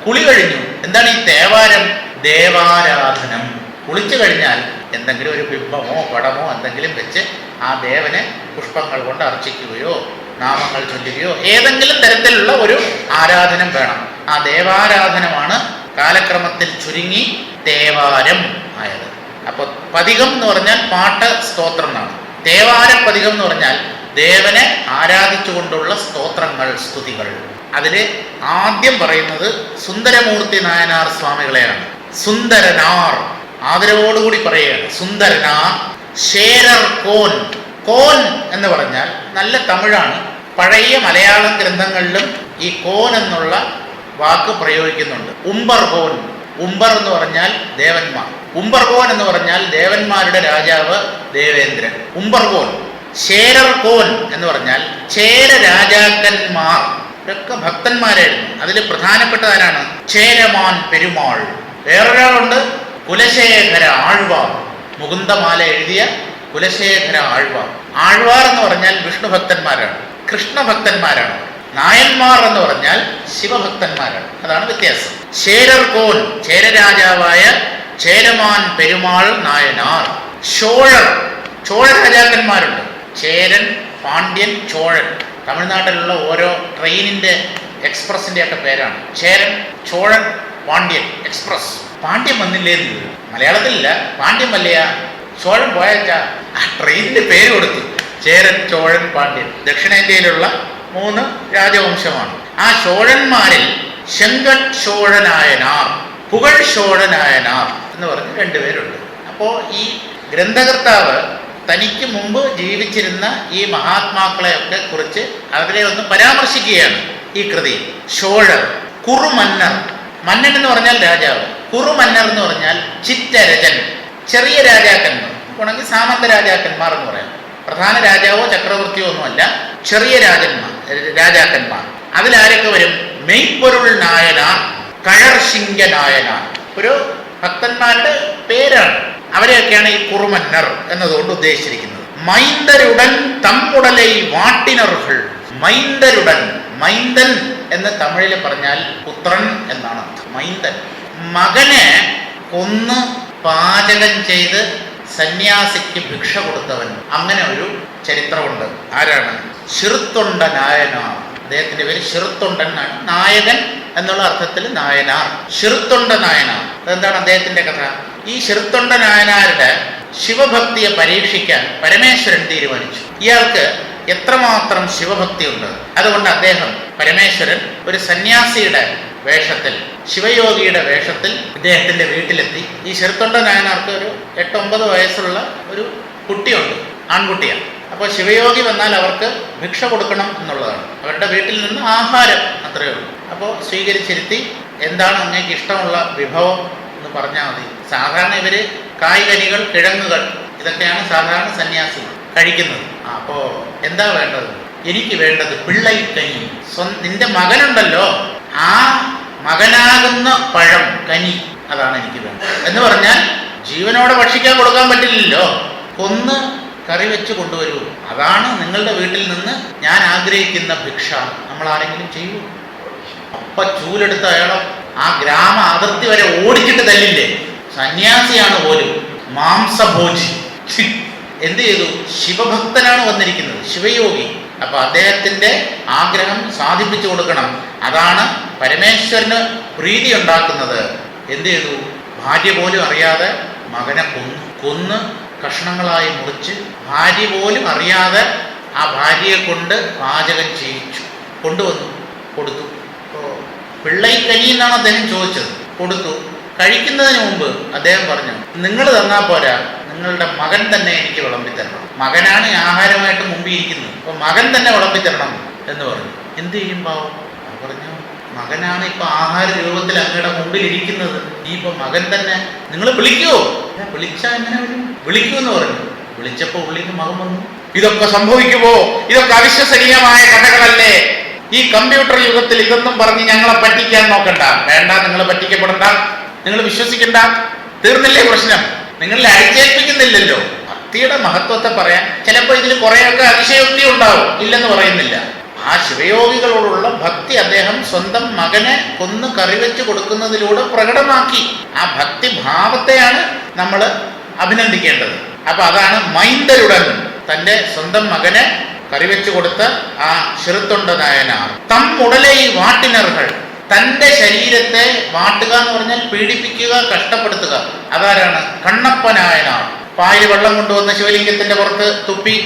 കുളി കഴിഞ്ഞു. എന്താണ് ഈ തേവാരം? ദേവാരാധനം. കുളിച്ചു കഴിഞ്ഞാൽ എന്തെങ്കിലും ഒരു ബിംബമോ പടമോ എന്തെങ്കിലും വെച്ച് ആ ദേവനെ പുഷ്പങ്ങൾ കൊണ്ട് അർച്ചിക്കുകയോ നാമങ്ങൾ ചൊല്ലുകയോ ഏതെങ്കിലും തരത്തിലുള്ള ഒരു ആരാധനം വേണം. ആ ദേവാരാധനമാണ് കാലക്രമത്തിൽ ചുരുങ്ങി തേവാരം ആയത്. അപ്പോൾ പതികം എന്ന് പറഞ്ഞാൽ പാട്ട്, സ്തോത്രം എന്നാണ്. തേവാരപ്പതികം എന്ന് പറഞ്ഞാൽ ദേവനെ ആരാധിച്ചുകൊണ്ടുള്ള സ്തോത്രങ്ങൾ, സ്തുതികൾ. അതിൽ ആദ്യം പറയുന്നത് സുന്ദരമൂർത്തി നായനാർ സ്വാമികളെയാണ്. സുന്ദരനാർ, ആദരവോടുകൂടി പറയുകയാണ്. സുന്ദരനാർ ശേരർ കോൻ. കോൻ എന്ന് പറഞ്ഞാൽ നല്ല തമിഴാണ്. പഴയ മലയാളം ഗ്രന്ഥങ്ങളിലും ഈ കോൻ എന്നുള്ള വാക്ക് പ്രയോഗിക്കുന്നുണ്ട്. ഉംബർ കോൻ. ഉംബർ എന്ന് പറഞ്ഞാൽ ദേവന്മാർ. ഉംബർകോൻ എന്ന് പറഞ്ഞാൽ ദേവന്മാരുടെ രാജാവ് ദേവേന്ദ്രൻ. ഉംബർകോൻ. ചേരർകോൻ എന്ന് പറഞ്ഞാൽ ചേര രാജാക്കന്മാർ, ഇവരൊക്കെ ഭക്തന്മാരായിരുന്നു. അതിൽ പ്രധാനപ്പെട്ട ആരാണ്? ചേരമാൻ പെരുമാൾ. വേറൊരാളുണ്ട്, കുലശേഖര ആഴ്വാർ. മുകുന്ദമാല എഴുതിയ കുലശേഖര ആഴ്വാർ. ആഴ്വാർ എന്ന് പറഞ്ഞാൽ വിഷ്ണു ഭക്തന്മാരാണ്, കൃഷ്ണഭക്തന്മാരാണ്. നായന്മാർ എന്ന് പറഞ്ഞാൽ ശിവഭക്തന്മാരാണ്. അതാണ് വ്യത്യാസം. ചേരർകോൻ, ചേരരാജാവായ ചേരമാൻ പെരുമാൾ നായനാർ. ചോഴർ, ചോഴ രാജാക്കന്മാരുണ്ട്. ചേരൻ, പാണ്ഡ്യൻ, ചോഴൻ. തമിഴ്നാട്ടിലുള്ള ഓരോ ട്രെയിനിന്റെ എക്സ്പ്രസിന്റെ ഒക്കെ പേരാണ്. ചേരൻ, ചോഴൻ, പാണ്ഡ്യൻ എക്സ്പ്രസ്. പാണ്ഡ്യം വന്നില്ലേ? മലയാളത്തിലില്ല. പാണ്ഡ്യം വല്ലയ, ചോഴൻ പോയച്ചാ ആ ട്രെയിനിന്റെ പേര് കൊടുത്തു. ചേരൻ, ചോഴൻ, പാണ്ഡ്യൻ. ദക്ഷിണേന്ത്യയിലുള്ള 3 രാജവംശമാണ്. ആ ചോഴന്മാരിൽ ശങ്കട് ചോഴനായനാർ, പുകഴ് ചോഴനായനാർ എന്ന് പറഞ്ഞ് 2 പേരുണ്ട്. അപ്പോൾ ഈ ഗ്രന്ഥകർത്താവ് തനിക്ക് മുമ്പ് ജീവിച്ചിരുന്ന ഈ മഹാത്മാക്കളെയൊക്കെ കുറിച്ച് അവരെ ഒന്ന് പരാമർശിക്കുകയാണ് ഈ കൃതി. ചോഴർ, കുറുമന്നർ. മന്നൻ എന്ന് പറഞ്ഞാൽ രാജാവ്. കുറുമന്നർ എന്ന് പറഞ്ഞാൽ ചിറ്റരജൻ, ചെറിയ രാജാക്കന്മാർ. ഉണെങ്കിൽ സാമന്ത രാജാക്കന്മാർ എന്ന് പറയാം. പ്രധാന രാജാവോ ചക്രവർത്തിയോ ഒന്നുമല്ല, ചെറിയ രാജാക്കന്മാർ. അതിലാരൊക്കെ വരും? മെയ്പൊരുൾ നായനാർ, കഴർശിങ്ക നായനാർ. ഒരു ഭക്തന്മാരുടെ പേരാണ്. അവരെയൊക്കെയാണ് ഈ കുറുമന്നർ എന്നതുകൊണ്ട് ഉദ്ദേശിച്ചിരിക്കുന്നത്. മൈന്ദരുടൻ തമ്മുടലൈ വാട്ടിനറുകൾ. മൈന്ദരുടൻ, മൈന്ദൻ എന്ന് തമിഴിൽ പറഞ്ഞാൽ പുത്രൻ എന്നാണ്. മൈന്ദൻ മകനെ കൊന്ന് പാചകം ചെയ്ത് സന്യാസിക്ക് ഭിക്ഷ കൊടുത്തവൻ. അങ്ങനെ ഒരു ചരിത്രമുണ്ട്. ആരാണ്? ചെറുത്തൊണ്ട നായനാർ. അദ്ദേഹത്തിന്റെ പേര് ചെറുത്തൊണ്ടൻ എന്നാണ്. നായകൻ എന്നുള്ള അർത്ഥത്തിൽ നായനാർ. ചെറുത്തൊണ്ട നായനാർ. അതെന്താണ് അദ്ദേഹത്തിന്റെ കഥ? ഈ ചെറുത്തൊണ്ട നായനാരുടെ ശിവഭക്തിയെ പരീക്ഷിക്കാൻ പരമേശ്വരൻ തീരുമാനിച്ചു. ഇയാൾക്ക് എത്രമാത്രം ശിവഭക്തി ഉണ്ട്. അതുകൊണ്ട് അദ്ദേഹം, പരമേശ്വരൻ, ഒരു സന്യാസിയുടെ വേഷത്തിൽ, ശിവയോഗിയുടെ വേഷത്തിൽ ഇദ്ദേഹത്തിന്റെ വീട്ടിലെത്തി. ഈ ചെറുത്തൊണ്ട നായനാർക്ക് ഒരു 8-9 വയസ്സുള്ള ഒരു കുട്ടിയുണ്ട്, ആൺകുട്ടിയാണ്. അപ്പോൾ ശിവയോഗി വന്നാൽ അവർക്ക് ഭിക്ഷ കൊടുക്കണം എന്നുള്ളതാണ്. അവരുടെ വീട്ടിൽ നിന്ന് ആഹാരം അത്രയേ ഉള്ളൂ. അപ്പോൾ സ്വീകരിച്ചിരുത്തി, എന്താണ് അങ്ങേക്ക് ഇഷ്ടമുള്ള വിഭവം എന്ന് പറഞ്ഞാൽ മതി. സാധാരണ ഇവര് കായ്കനികൾ, കിഴങ്ങുകൾ, ഇതൊക്കെയാണ് സാധാരണ സന്യാസികൾ കഴിക്കുന്നത്. അപ്പോൾ എന്താ വേണ്ടത്? എനിക്ക് വേണ്ടത് പിള്ളൈക്കനി. നിന്റെ മകനുണ്ടല്ലോ, ആ മകനാകുന്ന പഴം, കനി, അതാണ് എനിക്ക് വേണ്ടത് എന്ന് പറഞ്ഞാൽ ജീവനോടെ ഭക്ഷിക്കാൻ കൊടുക്കാൻ പറ്റില്ലല്ലോ, കൊന്ന് കറി വെച്ച് കൊണ്ടുവരൂ. അതാണ് നിങ്ങളുടെ വീട്ടിൽ നിന്ന് ഞാൻ ആഗ്രഹിക്കുന്ന ഭിക്ഷ. നമ്മൾ ആരെങ്കിലും ചെയ്യൂ? അപ്പ ചൂലെടുത്ത് അയാളെ ആ ഗ്രാമ അതിർത്തി വരെ ഓടിച്ചിട്ട് തല്ലില്ലേ? സന്യാസിയാണ് പോലും, മാംസഭോജി. എന്ത് ചെയ്തു? ശിവഭക്തനാണ് വന്നിരിക്കുന്നത്, ശിവയോഗി. അപ്പൊ അദ്ദേഹത്തിന്റെ ആഗ്രഹം സാധിപ്പിച്ചു കൊടുക്കണം. അതാണ് പരമേശ്വരന് പ്രീതി ഉണ്ടാക്കുന്നത്. എന്ത് ചെയ്തു? ഭാര്യ പോലും അറിയാതെ മകനെ കൊന്ന് കഷ്ണങ്ങളായി മുറിച്ച്, ഭാര്യ പോലും അറിയാതെ ആ ഭാര്യയെ കൊണ്ട് പാചകം ചെയ്യിച്ചു, കൊണ്ടുവന്നു, കൊടുത്തു. അപ്പോൾ പിള്ളൈക്കനി എന്നാണ് അദ്ദേഹം ചോദിച്ചത്. കൊടുത്തു. കഴിക്കുന്നതിന് മുമ്പ് അദ്ദേഹം പറഞ്ഞു, നിങ്ങൾ തന്നാൽ പോരാ, നിങ്ങളുടെ മകൻ തന്നെ എനിക്ക് വിളമ്പിത്തരണം. മകനാണ് ആഹാരമായിട്ട് മുമ്പിൽ ഇരിക്കുന്നത്. അപ്പോൾ മകൻ തന്നെ വിളമ്പിത്തരണം എന്ന് പറഞ്ഞു. എന്ത് ചെയ്യും പാവം? പറഞ്ഞു, മകനാണ് ഇപ്പൊ ആഹാര രൂപത്തിൽ അങ്ങയുടെ മുമ്പിൽ ഇരിക്കുന്നത്. ഈ ഇപ്പൊ മകൻ തന്നെ, നിങ്ങൾ വിളിക്കുവോ? വിളിച്ചാ എങ്ങനെ വരും? വിളിക്കൂ എന്ന് പറഞ്ഞു. വിളിച്ചപ്പോ ഉള്ളിന് മകൻ വന്നു. ഇതൊക്കെ സംഭവിക്കുമോ? ഇതൊക്കെ അവിശ്വസനീയമായ കഥകളല്ലേ? ഈ കമ്പ്യൂട്ടർ യുഗത്തിൽ ഇതൊന്നും പറഞ്ഞ് ഞങ്ങളെ പറ്റിക്കാൻ നോക്കണ്ട. വേണ്ട, നിങ്ങൾ പറ്റിക്കപ്പെടണ്ട, നിങ്ങൾ വിശ്വസിക്കണ്ട. തീർന്നില്ലേ പ്രശ്നം? നിങ്ങളെ അടിച്ചേൽപ്പിക്കുന്നില്ലല്ലോ. ഭക്തിയുടെ മഹത്വത്തെ പറയാൻ ചിലപ്പോൾ ഇതിൽ കുറേയൊക്കെ അതിശയോക്തി ഉണ്ടാവും, ഇല്ലെന്ന് പറയുന്നില്ല. ആ ശിവയോഗികളോടുള്ള ഭക്തി അദ്ദേഹം സ്വന്തം മകനെ കൊന്ന് കറിവെച്ച് കൊടുക്കുന്നതിലൂടെ പ്രകടമാക്കി. ആ ഭക്തി ഭാവത്തെയാണ് നമ്മൾ അഭിനന്ദിക്കേണ്ടത്. അപ്പൊ അതാണ് മൈന്ദരുടൻ തൻ്റെ സ്വന്തം മകനെ കറിവെച്ച് കൊടുത്ത ആ ചെറുത്തൊണ്ട നായനാർ. തമ്മുടലൈ വാട്ടിനറുകൾ. തൻ്റെ ശരീരത്തെ വാട്ടുക എന്ന് പറഞ്ഞാൽ പീഡിപ്പിക്കുക, കഷ്ടപ്പെടുത്തുക. അതാരാണ്? കണ്ണപ്പ നായനാർ. പായിൽ വെള്ളം കൊണ്ടുവന്ന് ശിവലിംഗത്തിന്റെ പുറത്ത് തുപ്പി.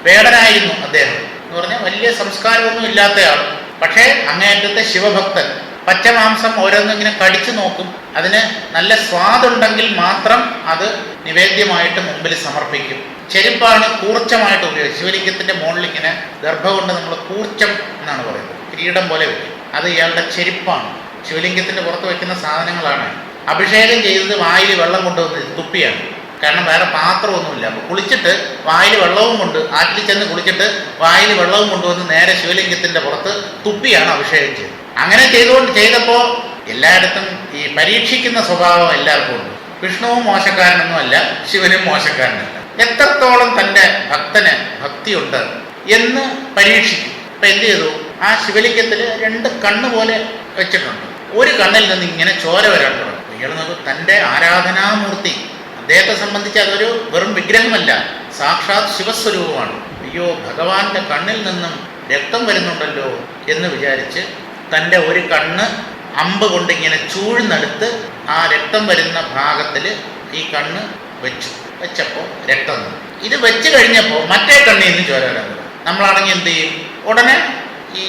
വേടനായിരുന്നു അദ്ദേഹം എന്ന് പറഞ്ഞാൽ വലിയ സംസ്കാരമൊന്നും ഇല്ലാത്തയാൾ, പക്ഷേ അങ്ങേയറ്റത്തെ ശിവഭക്തൻ. പച്ചമാംസം ഓരോന്നും ഇങ്ങനെ കടിച്ചു നോക്കും. അതിന് നല്ല സ്വാദുണ്ടെങ്കിൽ മാത്രം അത് നിവേദ്യമായിട്ട് മുമ്പിൽ സമർപ്പിക്കും. ചെരുപ്പാണ് കൂർച്ചമായിട്ട് ഉപയോഗിച്ചത്. ശിവലിംഗത്തിന്റെ മുകളിൽ ഇങ്ങനെ ഗർഭ കൊണ്ട് നമ്മൾ കൂർച്ചം എന്നാണ് പറയുന്നത്, കിരീടം പോലെ വയ്ക്കും. അത് ഇയാളുടെ ചെരുപ്പാണ്. ശിവലിംഗത്തിന്റെ പുറത്ത് വയ്ക്കുന്ന സാധനങ്ങളാണ്. അഭിഷേകം ചെയ്തത് വായിൽ വെള്ളം കൊണ്ടുവന്ന് തുപ്പിയാണ്. കാരണം വേറെ പാത്രമൊന്നുമില്ല. അപ്പോൾ കുളിച്ചിട്ട് വായിൽ വെള്ളവും കൊണ്ട് ആറ്റിൽ ചെന്ന് കുളിച്ചിട്ട് വായിൽ വെള്ളവും കൊണ്ടുവന്ന് നേരെ ശിവലിംഗത്തിൻ്റെ പുറത്ത് തുപ്പിയാണ് അഭിഷേകം ചെയ്തത്. അങ്ങനെ ചെയ്തപ്പോൾ എല്ലായിടത്തും ഈ പരീക്ഷിക്കുന്ന സ്വഭാവം എല്ലാവർക്കും ഉണ്ട്. വിഷ്ണുവും മോശക്കാരനൊന്നുമല്ല, ശിവനും മോശക്കാരനല്ല. എത്രത്തോളം തൻ്റെ ഭക്തന് ഭക്തിയുണ്ട് എന്ന് പരീക്ഷിക്കും. അപ്പം എന്ത് ചെയ്തു? ആ ശിവലിംഗത്തിൽ 2 കണ്ണ് പോലെ വെച്ചിട്ടുണ്ട്. ഒരു കണ്ണിൽ നിന്ന് ഇങ്ങനെ ചോര വരാൻ തുടങ്ങും. ഇയാൾ നോക്കും, തൻ്റെ ആരാധനാമൂർത്തി, അദ്ദേഹത്തെ സംബന്ധിച്ച് അതൊരു വെറും വിഗ്രഹമല്ല, സാക്ഷാത് ശിവസ്വരൂപമാണ്. അയ്യോ, ഭഗവാന്റെ കണ്ണിൽ നിന്നും രക്തം വരുന്നുണ്ടല്ലോ എന്ന് വിചാരിച്ച് തൻ്റെ ഒരു കണ്ണ് അമ്പ് കൊണ്ടിങ്ങനെ ചൂഴ്ന്നെടുത്ത് ആ രക്തം വരുന്ന ഭാഗത്തിൽ ഈ കണ്ണ് വെച്ചപ്പോൾ രക്തം വന്നു. ഇത് വെച്ച് കഴിഞ്ഞപ്പോൾ മറ്റേ കണ്ണിൽ നിന്ന് ചോര വരാൻ തുടങ്ങി. നമ്മളാണെങ്കിൽ എന്ത് ചെയ്യും? ഉടനെ ഈ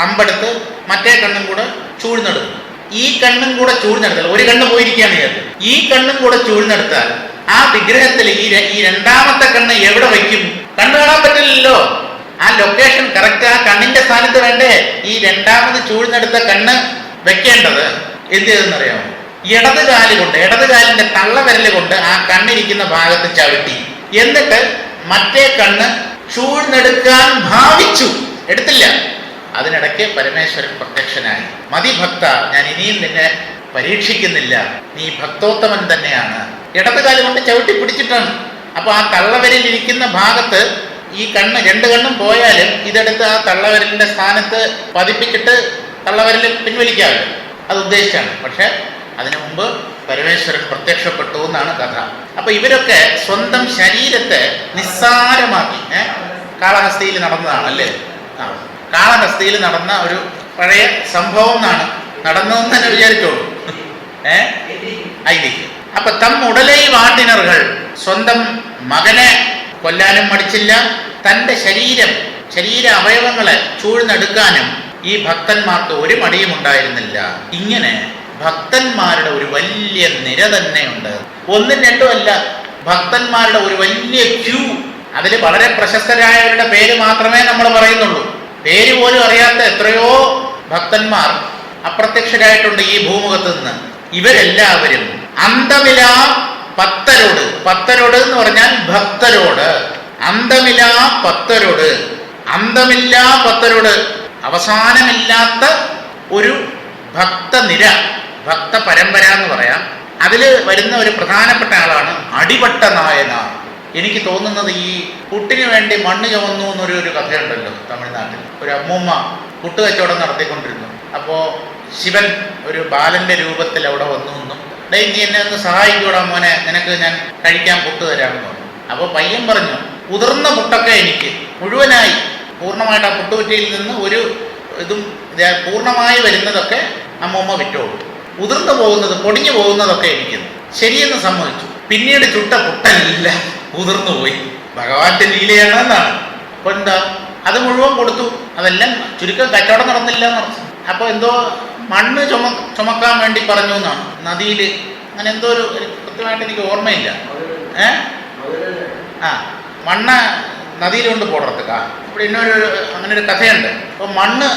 അമ്പെടുത്ത് മറ്റേ കണ്ണും കൂടെ ചൂഴ്ന്നെടുക്കും. ഈ കണ്ണും കൂടെ ചൂഴ്ന്നെടുത്താൽ ഒരു കണ്ണ് പോയിരിക്കുകയാണ് ചേർത്ത്. ഈ കണ്ണും കൂടെ ചൂഴ്ന്നെടുത്താൽ ആ വിഗ്രഹത്തിൽ ഈ രണ്ടാമത്തെ കണ്ണ് എവിടെ വയ്ക്കും? കണ്ണ് കാണാൻ പറ്റില്ലല്ലോ. ആ ലൊക്കേഷൻ കറക്റ്റ് ആ കണ്ണിന്റെ സ്ഥാനത്ത് വേണ്ടേ ഈ രണ്ടാമത് ചൂഴ്ന്നെടുത്ത കണ്ണ് വെക്കേണ്ടത്. എന്ത് ചെയ്തെന്നറിയാമോ? ഇടത് കാലിന്റെ തള്ളവിരല് കൊണ്ട് ആ കണ്ണിരിക്കുന്ന ഭാഗത്ത് ചവിട്ടി, എന്നിട്ട് മറ്റേ കണ്ണ് ചൂഴ്ന്നെടുക്കാൻ ഭാവിച്ചു, എടുത്തില്ല. അതിനിടയ്ക്ക് പരമേശ്വരൻ പ്രത്യക്ഷനായി. മതി ഭക്ത, ഞാൻ ഇനിയും നിന്നെ പരീക്ഷിക്കുന്നില്ല, നീ ഭക്തോത്തമൻ തന്നെയാണ്. ഇടതുകാലം കൊണ്ട് ചവിട്ടി പിടിച്ചിട്ടാണ്. അപ്പോൾ ആ തള്ളവിരലിരിക്കുന്ന ഭാഗത്ത് ഈ കണ്ണ് 2 കണ്ണും പോയാലും ഇതെടുത്ത് ആ തള്ളവിരലിന്റെ സ്ഥാനത്ത് പതിപ്പിച്ചിട്ട് തള്ളവിരൽ പിൻവലിക്കാമല്ലോ, അത് ഉദ്ദേശിച്ചാണ്. പക്ഷെ അതിനു മുമ്പ് പരമേശ്വരൻ പ്രത്യക്ഷപ്പെട്ടു എന്നാണ് കഥ. അപ്പൊ ഇവരൊക്കെ സ്വന്തം ശരീരത്തെ നിസ്സാരമാക്കി. കാളഹസ്തിയിൽ നടന്നതാണല്ലേ? കാളഹസ്തിയിൽ നടന്ന ഒരു പഴയ സംഭവം എന്നാണ് നടന്നതെന്ന് തന്നെ വിചാരിച്ചോളൂ. ഐതിഹ്യം. അപ്പൊ തമ്മുടലൈ വാണ്ടിനറുകൾ, സ്വന്തം മകനെ കൊല്ലാനും മടിച്ചില്ല, തൻ്റെ ശരീര അവയവങ്ങളെ ചൂഴ്ന്നെടുക്കാനും ഈ ഭക്തന്മാർക്ക് ഒരു മടിയും ഉണ്ടായിരുന്നില്ല. ഇങ്ങനെ ഭക്തന്മാരുടെ ഒരു വലിയ നിര തന്നെയുണ്ട്. 1ഉം 2ഉം അല്ല, ഭക്തന്മാരുടെ ഒരു വലിയ ക്യൂ. അതിൽ വളരെ പ്രശസ്തരായവരുടെ പേര് മാത്രമേ നമ്മൾ പറയുന്നുള്ളൂ. പേര് പോലും അറിയാത്ത എത്രയോ ഭക്തന്മാർ അപ്രത്യക്ഷരായിട്ടുണ്ട് ഈ ഭൂമുഖത്ത് നിന്ന്. ഇവരെല്ലാവരും അന്തമിലാ പത്തരോട് എന്ന് പറഞ്ഞാൽ ഭക്തരോട്, അന്തമില്ലാ പത്തരോട്, അവസാനമില്ലാത്ത ഒരു ഭക്തനിര, ഭക്ത പരമ്പര എന്ന് പറയാം. അതിൽ വരുന്ന ഒരു പ്രധാനപ്പെട്ട ആളാണ് അടിവട്ട നായനാർ. എനിക്ക് തോന്നുന്നത് ഈ പുട്ടിന് വേണ്ടി മണ്ണ് ചുമന്നു എന്നൊരു കഥയുണ്ടല്ലോ തമിഴ്നാട്ടിൽ. ഒരു അമ്മൂമ്മ പുട്ട് കച്ചവടം നടത്തിക്കൊണ്ടിരുന്നു. അപ്പോൾ ശിവൻ ഒരു ബാലന്റെ രൂപത്തിൽ അവിടെ വന്നു എന്നും, ഡേ നീ എന്നെ ഒന്ന് സഹായിക്കൂടാ മോനെ, നിനക്ക് ഞാൻ കഴിക്കാൻ പുട്ട് തരാമെന്ന് പറഞ്ഞു. അപ്പോൾ പയ്യൻ പറഞ്ഞു, ഉതിർന്ന പുട്ടൊക്കെ എനിക്ക് മുഴുവനായി പൂർണ്ണമായിട്ട് ആ പുട്ടുകുറ്റിയിൽ നിന്ന് ഒരു ഇതും പൂർണ്ണമായി വരുന്നതൊക്കെ അമ്മൂമ്മ വിറ്റോളൂ, ഉതിർന്നു പോകുന്നത് പൊടിഞ്ഞു പോകുന്നതൊക്കെ എനിക്ക്. ശരിയെന്ന് സമ്മതിച്ചു. പിന്നീട് ചുട്ട പുട്ടല്ല ഉതിർന്നു പോയി. ഭഗവാന്റെ ലീലയാണ് എന്നാണ്. അപ്പോൾ എന്താ, അത് മുഴുവൻ കൊടുത്തു. അതെല്ലാം ചുരുക്കം കച്ചവടം നടന്നില്ല എന്നർത്ഥം. അപ്പോൾ എന്തോ മണ്ണ് ചുമക്കാൻ വേണ്ടി പറഞ്ഞു എന്നാണ് നദിയിൽ. അങ്ങനെ എന്തോ ഒരു കൃത്യമായിട്ട് എനിക്ക് ഓർമ്മയില്ല. മണ്ണ് നദിയിൽ കൊണ്ട് പോടർത്തുക. ഇവിടെ ഇന്നൊരു അങ്ങനെ ഒരു കഥയുണ്ട്. അപ്പോൾ മണ്ണ്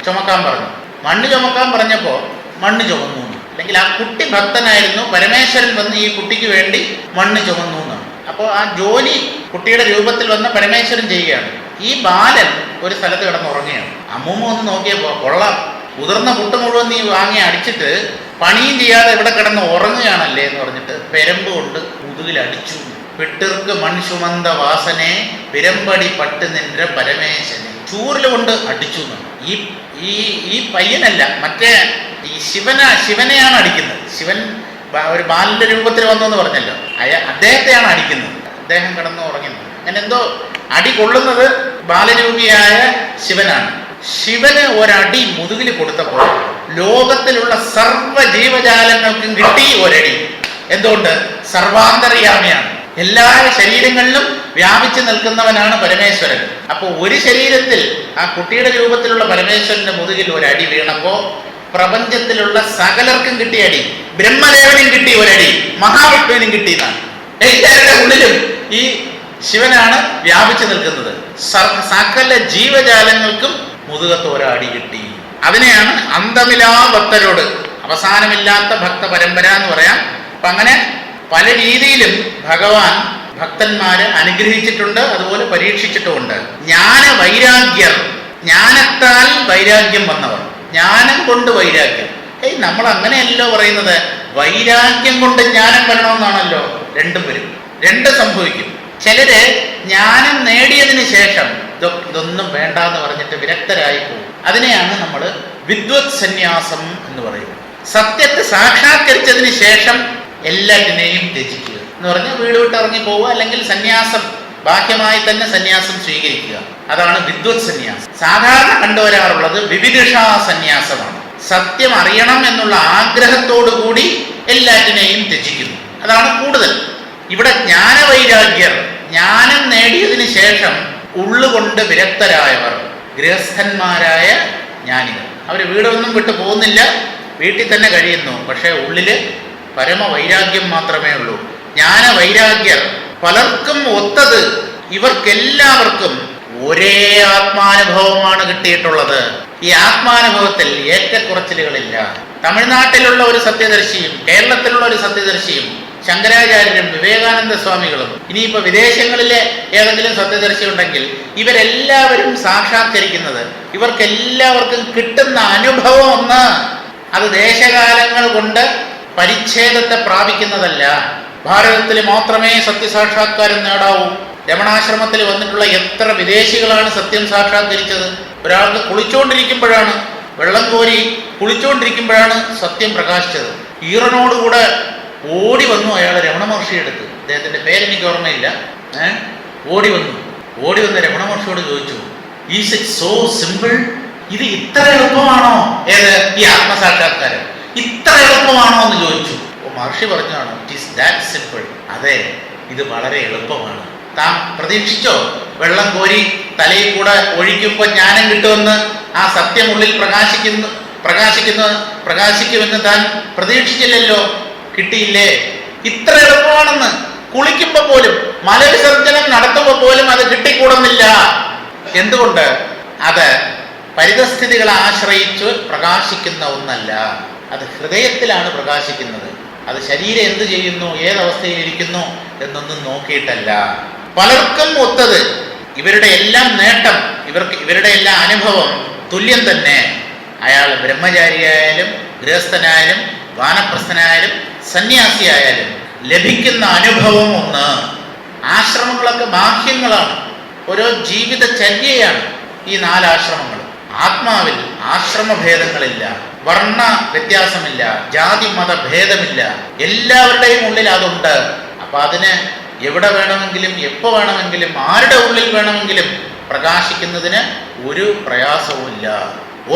ചുമക്കാൻ പറഞ്ഞു. മണ്ണ് ചുമക്കാൻ പറഞ്ഞപ്പോൾ മണ്ണ് ചുമന്നു. അല്ലെങ്കിൽ ആ കുട്ടി ഭക്തനായിരുന്നു, പരമേശ്വരൻ വന്ന് ഈ കുട്ടിക്ക് വേണ്ടി മണ്ണ് ചുമന്നു എന്നാണ്. അപ്പോൾ ആ ജോലി കുട്ടിയുടെ രൂപത്തിൽ വന്ന പരമേശ്വരൻ ചെയ്യുകയാണ്. ഈ ബാലൻ ഒരു സ്ഥലത്ത് കിടന്നുറങ്ങുകയാണ്. അമ്മൂമ്മ ഒന്ന് നോക്കിയപ്പോൾ, കൊള്ളാം, ഉതിർന്ന പുട്ട് മുഴുവൻ നീ വാങ്ങി അടിച്ചിട്ട് പണിയും ചെയ്യാതെ ഇവിടെ കിടന്ന് ഉറങ്ങുകയാണല്ലേ എന്ന് പറഞ്ഞിട്ട് പെരമ്പ് കൊണ്ട് മുതുകിൽ അടിച്ചു. പെട്ടിർക്ക് മൺസുമന്ത വാസനെ പിരമ്പടി പട്ട് നിன்ற പരമേശ്വരനെ, ചൂറിൽ കൊണ്ട് അടിച്ചു എന്നാണ്. ഈ പയ്യനല്ല, മറ്റേ ഈ ശിവനെയാണ് അടിക്കുന്നത്. ശിവൻ ഒരു ബാലന്റെ രൂപത്തിൽ വന്നു എന്ന് പറഞ്ഞല്ലോ, അദ്ദേഹത്തെയാണ് അടിക്കുന്നത്. അദ്ദേഹം കിടന്ന് ഉറങ്ങുന്നത്. അങ്ങനെ എന്തോ അടി കൊള്ളുന്നത് ബാലരൂപിയായ ശിവനാണ്. ശിവന് ഒരടി മുതുകിൽ കൊടുത്തപ്പോൾ ലോകത്തിലുള്ള സർവ്വ ജീവജാലങ്ങൾക്കും കിട്ടി ഒരടി. എന്തുകൊണ്ട്? സർവാന്തർയാമിയാണ്. എല്ലാ ശരീരങ്ങളിലും വ്യാപിച്ചു നിൽക്കുന്നവനാണ് പരമേശ്വരൻ. അപ്പോൾ ഒരു ശരീരത്തിൽ ആ കുട്ടിയുടെ രൂപത്തിലുള്ള പരമേശ്വരന്റെ മുതുകിൽ ഒരടി വീണപ്പോ പ്രപഞ്ചത്തിലുള്ള സകലർക്കും കിട്ടിയ അടി. ബ്രഹ്മദേവനും കിട്ടി ഒരടി, മഹാവിഷ്ണുവിനും കിട്ടിയതാണ്. എല്ലാവരുടെ ഉള്ളിലും ഈ ശിവനാണ് വ്യാപിച്ചു നിൽക്കുന്നത്. സകല ജീവജാലങ്ങൾക്കും മുതുകത്ത് ഒരടി കിട്ടി. അതിനെയാണ് അന്തമിലാ ഭക്തരോട്, അവസാനമില്ലാത്ത ഭക്ത പരമ്പര എന്ന് പറയാം. അപ്പൊ അങ്ങനെ പല രീതിയിലും ഭഗവാൻ ഭക്തന്മാരെ അനുഗ്രഹിച്ചിട്ടുണ്ട്, അതുപോലെ പരീക്ഷിച്ചിട്ടുമുണ്ട്. ജ്ഞാന വൈരാഗ്യർ, ജ്ഞാനത്താൽ വൈരാഗ്യം വന്നവർ, ജ്ഞാനം കൊണ്ട് വൈരാഗ്യം. നമ്മൾ അങ്ങനെയല്ലോ പറയുന്നത്, വൈരാഗ്യം കൊണ്ട് ജ്ഞാനം വരണമെന്നാണല്ലോ. രണ്ടും വരും, രണ്ട് സംഭവിക്കും. ചിലര് ജ്ഞാനം നേടിയതിന് ശേഷം ഇതൊന്നും വേണ്ടാന്ന് പറഞ്ഞിട്ട് വിരക്തരായി പോകും. അതിനെയാണ് നമ്മൾ വിദ്വത് സന്യാസം എന്ന് പറയുന്നത്. സത്യത്തെ സാക്ഷാത്കരിച്ചതിന് ശേഷം എല്ലാറ്റിനെയും ത്യജിക്കുക എന്ന് പറഞ്ഞാൽ വീട് വിട്ട് ഇറങ്ങി പോവുക, അല്ലെങ്കിൽ സന്യാസം ബാഹ്യമായി തന്നെ സന്യാസം സ്വീകരിക്കുക. അതാണ് വിദ്വത് സന്യാസം. സാധാരണ കണ്ടുവരാറുള്ളത് വിവിധിഷാ സന്യാസമാണ്. സത്യം അറിയണം എന്നുള്ള ആഗ്രഹത്തോടു കൂടി എല്ലാറ്റിനെയും ത്യജിക്കുന്നു. അതാണ് കൂടുതൽ. ഇവിടെ ജ്ഞാനവൈരാഗ്യർ, ജ്ഞാനം നേടിയതിനു ശേഷം ഉള്ളുകൊണ്ട് വിരക്തരായവർ, ഗൃഹസ്ഥന്മാരായ ജ്ഞാനികൾ. അവർ വീടൊന്നും വിട്ടു പോകുന്നില്ല, വീട്ടിൽ തന്നെ കഴിയുന്നു. പക്ഷേ ഉള്ളില് പരമവൈരാഗ്യം മാത്രമേ ഉള്ളൂ. ജ്ഞാനവൈരാഗ്യർ പലർക്കും ഒത്തത്, ഇവർക്കെല്ലാവർക്കും ഒരേ ആത്മാനുഭവമാണ് കിട്ടിയിട്ടുള്ളത്. ഈ ആത്മാനുഭവത്തിൽ ഏറ്റക്കുറച്ചിലുകളില്ല. തമിഴ്നാട്ടിലുള്ള ഒരു സത്യദർശിയും കേരളത്തിലുള്ള ഒരു സത്യദർശിയും ശങ്കരാചാര്യരും വിവേകാനന്ദ സ്വാമികളും ഇനിയിപ്പോൾ വിദേശങ്ങളിലെ ഏതെങ്കിലും സത്യദർശി ഉണ്ടെങ്കിൽ ഇവരെല്ലാവരും സാക്ഷാത്കരിക്കുന്നത്, ഇവർക്കെല്ലാവർക്കും കിട്ടുന്ന അനുഭവം ഒന്ന്, അത് ദേശകാലങ്ങൾ കൊണ്ട് പരിച്ഛേദത്തെ പ്രാപിക്കുന്നതല്ല. ഭാരതത്തിൽ മാത്രമേ സത്യസാക്ഷാത്കാരം നേടാവൂ. രമണാശ്രമത്തിൽ വന്നിട്ടുള്ള എത്ര വിദേശികളാണ് സത്യം സാക്ഷാത്കരിച്ചത്? ഒരാൾക്ക് കുളിച്ചുകൊണ്ടിരിക്കുമ്പോഴാണ്, വെള്ളം കോരി കുളിച്ചുകൊണ്ടിരിക്കുമ്പോഴാണ് സത്യം പ്രകാശിച്ചത്. ഈറനോടുകൂടെ ഓടി വന്നു അയാൾ രമണ മഹർഷിയുടെ അടുത്ത്. അദ്ദേഹത്തിന്റെ പേരെനിക്ക് ഓർമ്മയില്ല. ഓടി വന്ന് രമണ മഹർഷിയോട് ചോദിച്ചു, ഈസ് ഇറ്റ് സോ സിമ്പിൾ? ഇത് ഇത്ര എളുപ്പമാണോ? ഏത് ഈ ആത്മസാക്ഷാത്കാരം ഇത്ര എളുപ്പമാണോ എന്ന് ചോദിച്ചു. മഹർഷി പറഞ്ഞാണ്, ഇറ്റ് ഈസ് ദാറ്റ് സിമ്പിൾ. അതെ, ഇത് വളരെ എളുപ്പമാണ്. താൻ പ്രതീക്ഷിച്ചോ വെള്ളം കോരി തലയിൽ കൂടെ ഒഴിക്കുമ്പോൾ ജ്ഞാനം കിട്ടുമെന്ന്? ആ സത്യമുള്ളിൽ പ്രകാശിക്കുമെന്ന് താൻ പ്രതീക്ഷിച്ചില്ലല്ലോ. കിട്ടിയില്ലേ? ഇത്ര എളുപ്പമാണെന്ന്. കുളിക്കുമ്പോൾ പോലും, മലവിസർജനം നടത്തുമ്പോൾ പോലും അത് കിട്ടിക്കൂടുന്നില്ല. എന്തുകൊണ്ട്? അത് പരിതസ്ഥിതികളെ ആശ്രയിച്ച് പ്രകാശിക്കുന്ന ഒന്നല്ല. അത് ഹൃദയത്തിലാണ് പ്രകാശിക്കുന്നത്. അത് ശരീരം എന്ത് ചെയ്യുന്നു, ഏതവസ്ഥയിലിരിക്കുന്നു എന്നൊന്നും നോക്കിയിട്ടല്ല. പലർക്കും ഒത്തത്, ഇവരുടെ എല്ലാം നേട്ടം, ഇവരുടെ എല്ലാ അനുഭവം തുല്യം തന്നെ. അയാൾ ബ്രഹ്മചാരിയായാലും ഗൃഹസ്ഥനായാലും വാനപ്രസ്ഥനായാലും സന്യാസിയായാലും ലഭിക്കുന്ന അനുഭവം ഒന്ന്. ആശ്രമങ്ങളൊക്കെ ബാഹ്യങ്ങളാണ്, ഓരോ ജീവിതചര്യയാണ് ഈ 4 ആശ്രമങ്ങൾ. ആത്മാവിൽ ആശ്രമഭേദങ്ങളില്ല, വർണ്ണ വ്യത്യാസമില്ല, ജാതി മത ഭേദമില്ല. എല്ലാവരുടെയും ഉള്ളിൽ അതുണ്ട്. അപ്പൊ അതിന് എവിടെ വേണമെങ്കിലും എപ്പോൾ വേണമെങ്കിലും ആരുടെ ഉള്ളിൽ വേണമെങ്കിലും പ്രകാശിക്കുന്നതിന് ഒരു പ്രയാസവുമില്ല.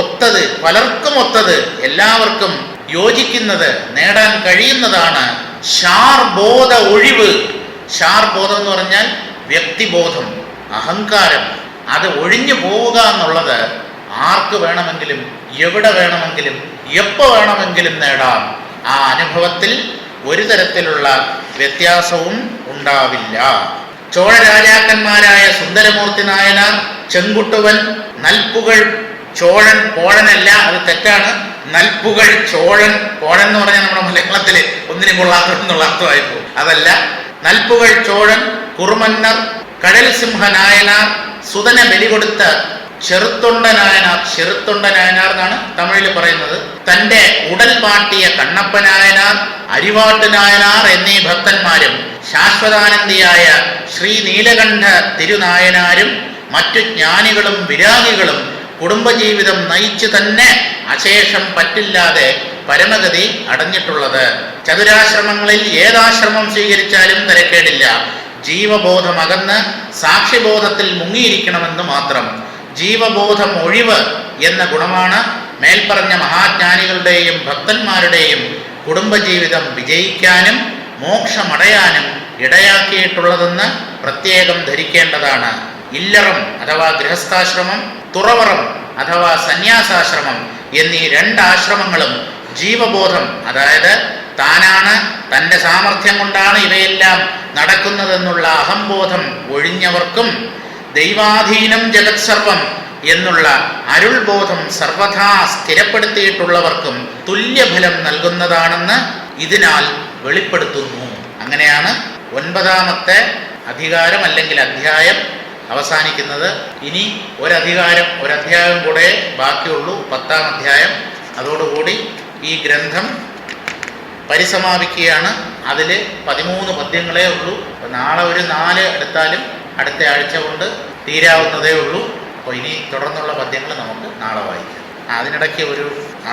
ഒത്തത്, പലർക്കും ഒത്തത്, എല്ലാവർക്കും യോജിക്കുന്നത്, നേടാൻ കഴിയുന്നതാണ് ശാർബോധ ഒഴിവ്. ശാർബോധം എന്ന് പറഞ്ഞാൽ വ്യക്തിബോധം, അഹങ്കാരം. അത് ഒഴിഞ്ഞു പോവുക എന്നുള്ളത് ആർക്ക് വേണമെങ്കിലും എവിടെ വേണമെങ്കിലും എപ്പോൾ വേണമെങ്കിലും നേടാം. ആ അനുഭവത്തിൽ ഒരു തരത്തിലുള്ള വ്യത്യാസവും ഉണ്ടാവില്ല. ചോഴ രാജാക്കന്മാരായ സുന്ദരമൂർത്തി നായനാർ, ചെങ്കുട്ടുവൻ, നൽപ്പുകൾ ചോഴൻ, പോഴനല്ല, അത് തെറ്റാണ്. നൽപ്പുകൾ ചോഴൻ, പോഴൻ എന്ന് പറഞ്ഞാൽ നമ്മുടെ മലയാളത്തില് ഒന്നിനും കൊള്ളാത്തെന്നുള്ള അർത്ഥമായിപ്പോ. അതല്ല, നൽപ്പുകൾ ചോഴൻ, കുറുമന്നർ, കടൽ സിംഹ നായനാർ, സുതനെ ബലി കൊടുത്ത ചെറുത്തൊണ്ട നായനാർ, ചെറുത്തൊണ്ട നായനാർ എന്നാണ് തമിഴിൽ പറയുന്നത്, തന്റെ ഉടൽ പാട്ടിയ കണ്ണപ്പ നായനാർ, അരിവാട്ട് നായനാർ എന്നീ ഭക്തന്മാരും ശാശ്വതാനന്ദിയായ ശ്രീ നീലകണ്ഠ തിരുനായനാരും മറ്റു ജ്ഞാനികളും വിരാഗികളും കുടുംബജീവിതം നയിച്ചു തന്നെ അശേഷം പറ്റില്ലാതെ പരമഗതി അടഞ്ഞിട്ടുള്ളത്. ചതുരാശ്രമങ്ങളിൽ ഏതാശ്രമം സ്വീകരിച്ചാലും തിരക്കേടില്ല. ജീവബോധമകന്ന് സാക്ഷിബോധത്തിൽ മുങ്ങിയിരിക്കണമെന്ന് മാത്രം. ജീവബോധം ഒഴിവ് എന്ന ഗുണമാണ് മേൽപ്പറഞ്ഞ മഹാജ്ഞാനികളുടെയും ഭക്തന്മാരുടെയും കുടുംബജീവിതം വിജയിക്കാനും മോക്ഷമടയാനും ഇടയാക്കിയിട്ടുള്ളതെന്ന് പ്രത്യേകം ധരിക്കേണ്ടതാണ്. ഇല്ലറം അഥവാ ഗൃഹസ്ഥാശ്രമം, തുറവറം അഥവാ സന്യാസാശ്രമം എന്നീ 2 ആശ്രമങ്ങളും ജീവബോധം, അതായത് താനാണ്, തൻ്റെ സാമർഥ്യം കൊണ്ടാണ് ഇവയെല്ലാം നടക്കുന്നതെന്നുള്ള അഹംബോധം ഒഴിഞ്ഞവർക്കും ദൈവാധീനം ജഗത് സർവം എന്നുള്ള അരുൾബോധം സർവഥാ സ്ഥിരപ്പെടുത്തിയിട്ടുള്ളവർക്കും തുല്യഫലം നൽകുന്നതാണെന്ന് ഇതിനാൽ വെളിപ്പെടുത്തുന്നു. അങ്ങനെയാണ് 9ാമത്തെ അധികാരം അല്ലെങ്കിൽ അധ്യായം അവസാനിക്കുന്നത്. ഇനി ഒരധ്യായം കൂടെ ബാക്കിയുള്ളൂ, 10ാം അധ്യായം. അതോടുകൂടി ഈ ഗ്രന്ഥം പരിസമാപിക്കുകയാണ്. അതിൽ 13 പദ്യങ്ങളേ ഉള്ളൂ. അപ്പോൾ നാളെ ഒരു 4 എടുത്താലും അടുത്ത ആഴ്ച കൊണ്ട് തീരാവുന്നതേ ഉള്ളൂ. അപ്പോൾ ഇനി തുടർന്നുള്ള പദ്യങ്ങൾ നമുക്ക് നാളെ വായിക്കാം. അതിനിടയ്ക്ക് ഒരു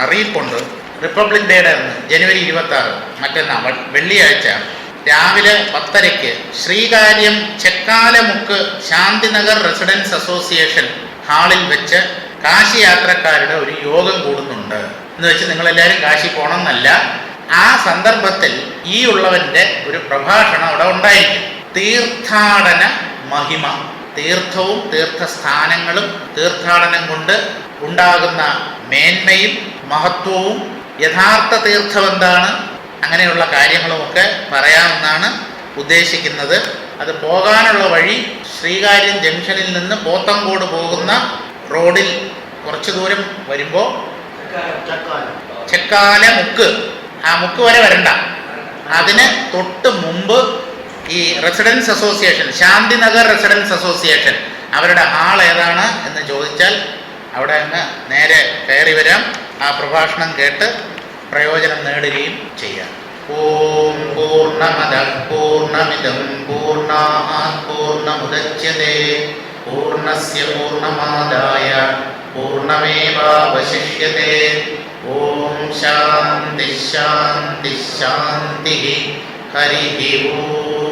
അറിയിപ്പുണ്ട്. റിപ്പബ്ലിക് ഡേയുടെ അന്ന് ജനുവരി 26 മറ്റന്നാൾ വെള്ളിയാഴ്ച രാവിലെ 10:30 ശ്രീകാര്യം ചെക്കാലമുക്ക് ശാന്തിനഗർ റെസിഡൻസ് അസോസിയേഷൻ ഹാളിൽ വെച്ച് കാശി യാത്രക്കാരുടെ ഒരു യോഗം കൂടുന്നുണ്ട്. എന്ന് വെച്ച് നിങ്ങളെല്ലാവരും കാശി പോകണം എന്നല്ല. ആ സന്ദർഭത്തിൽ ഈ ഉള്ളവൻ്റെ ഒരു പ്രഭാഷണം അവിടെ ഉണ്ടായിരിക്കും. തീർത്ഥാടന മഹിമ, തീർത്ഥവും തീർത്ഥസ്ഥാനങ്ങളും തീർത്ഥാടനം കൊണ്ട് ഉണ്ടാകുന്ന മേന്മയും മഹത്വവും യഥാർത്ഥ തീർത്ഥം എന്താണ്, അങ്ങനെയുള്ള കാര്യങ്ങളുമൊക്കെ പറയാമെന്നാണ് ഉദ്ദേശിക്കുന്നത്. അത് പോകാനുള്ള വഴി ശ്രീകാര്യം ജംഗ്ഷനിൽ നിന്ന് പോത്തങ്കോട് പോകുന്ന റോഡിൽ കുറച്ച് ദൂരം വരുമ്പോൾ ചെക്കാല മുക്ക്, ആ മുക്ക് വരെ വരണ്ട, അതിന് തൊട്ട് മുമ്പ് ഈ residence association, Shantinagar residence association, അവരുടെ ഹാൾ ഏതാണ് എന്ന് ചോദിച്ചാൽ അവിടെ അങ്ങ് നേരെ കയറി വരാം. ആ പ്രഭാഷണം കേട്ട് പ്രയോജനം നേടുകയും ചെയ്യാം. ഓം പൂർണ്ണമദഃ പൂർണ്ണമിദം പൂർണ്ണാത് പൂർണ്ണമുദച്യതേ പൂർണ്ണസ്യ പൂർണ്ണമാദായ പൂർണ്ണമേവാവശിഷ്യതേ. ഓം ശാന്തി ശാന്തി ശാന്തി. ഹരി ഓം.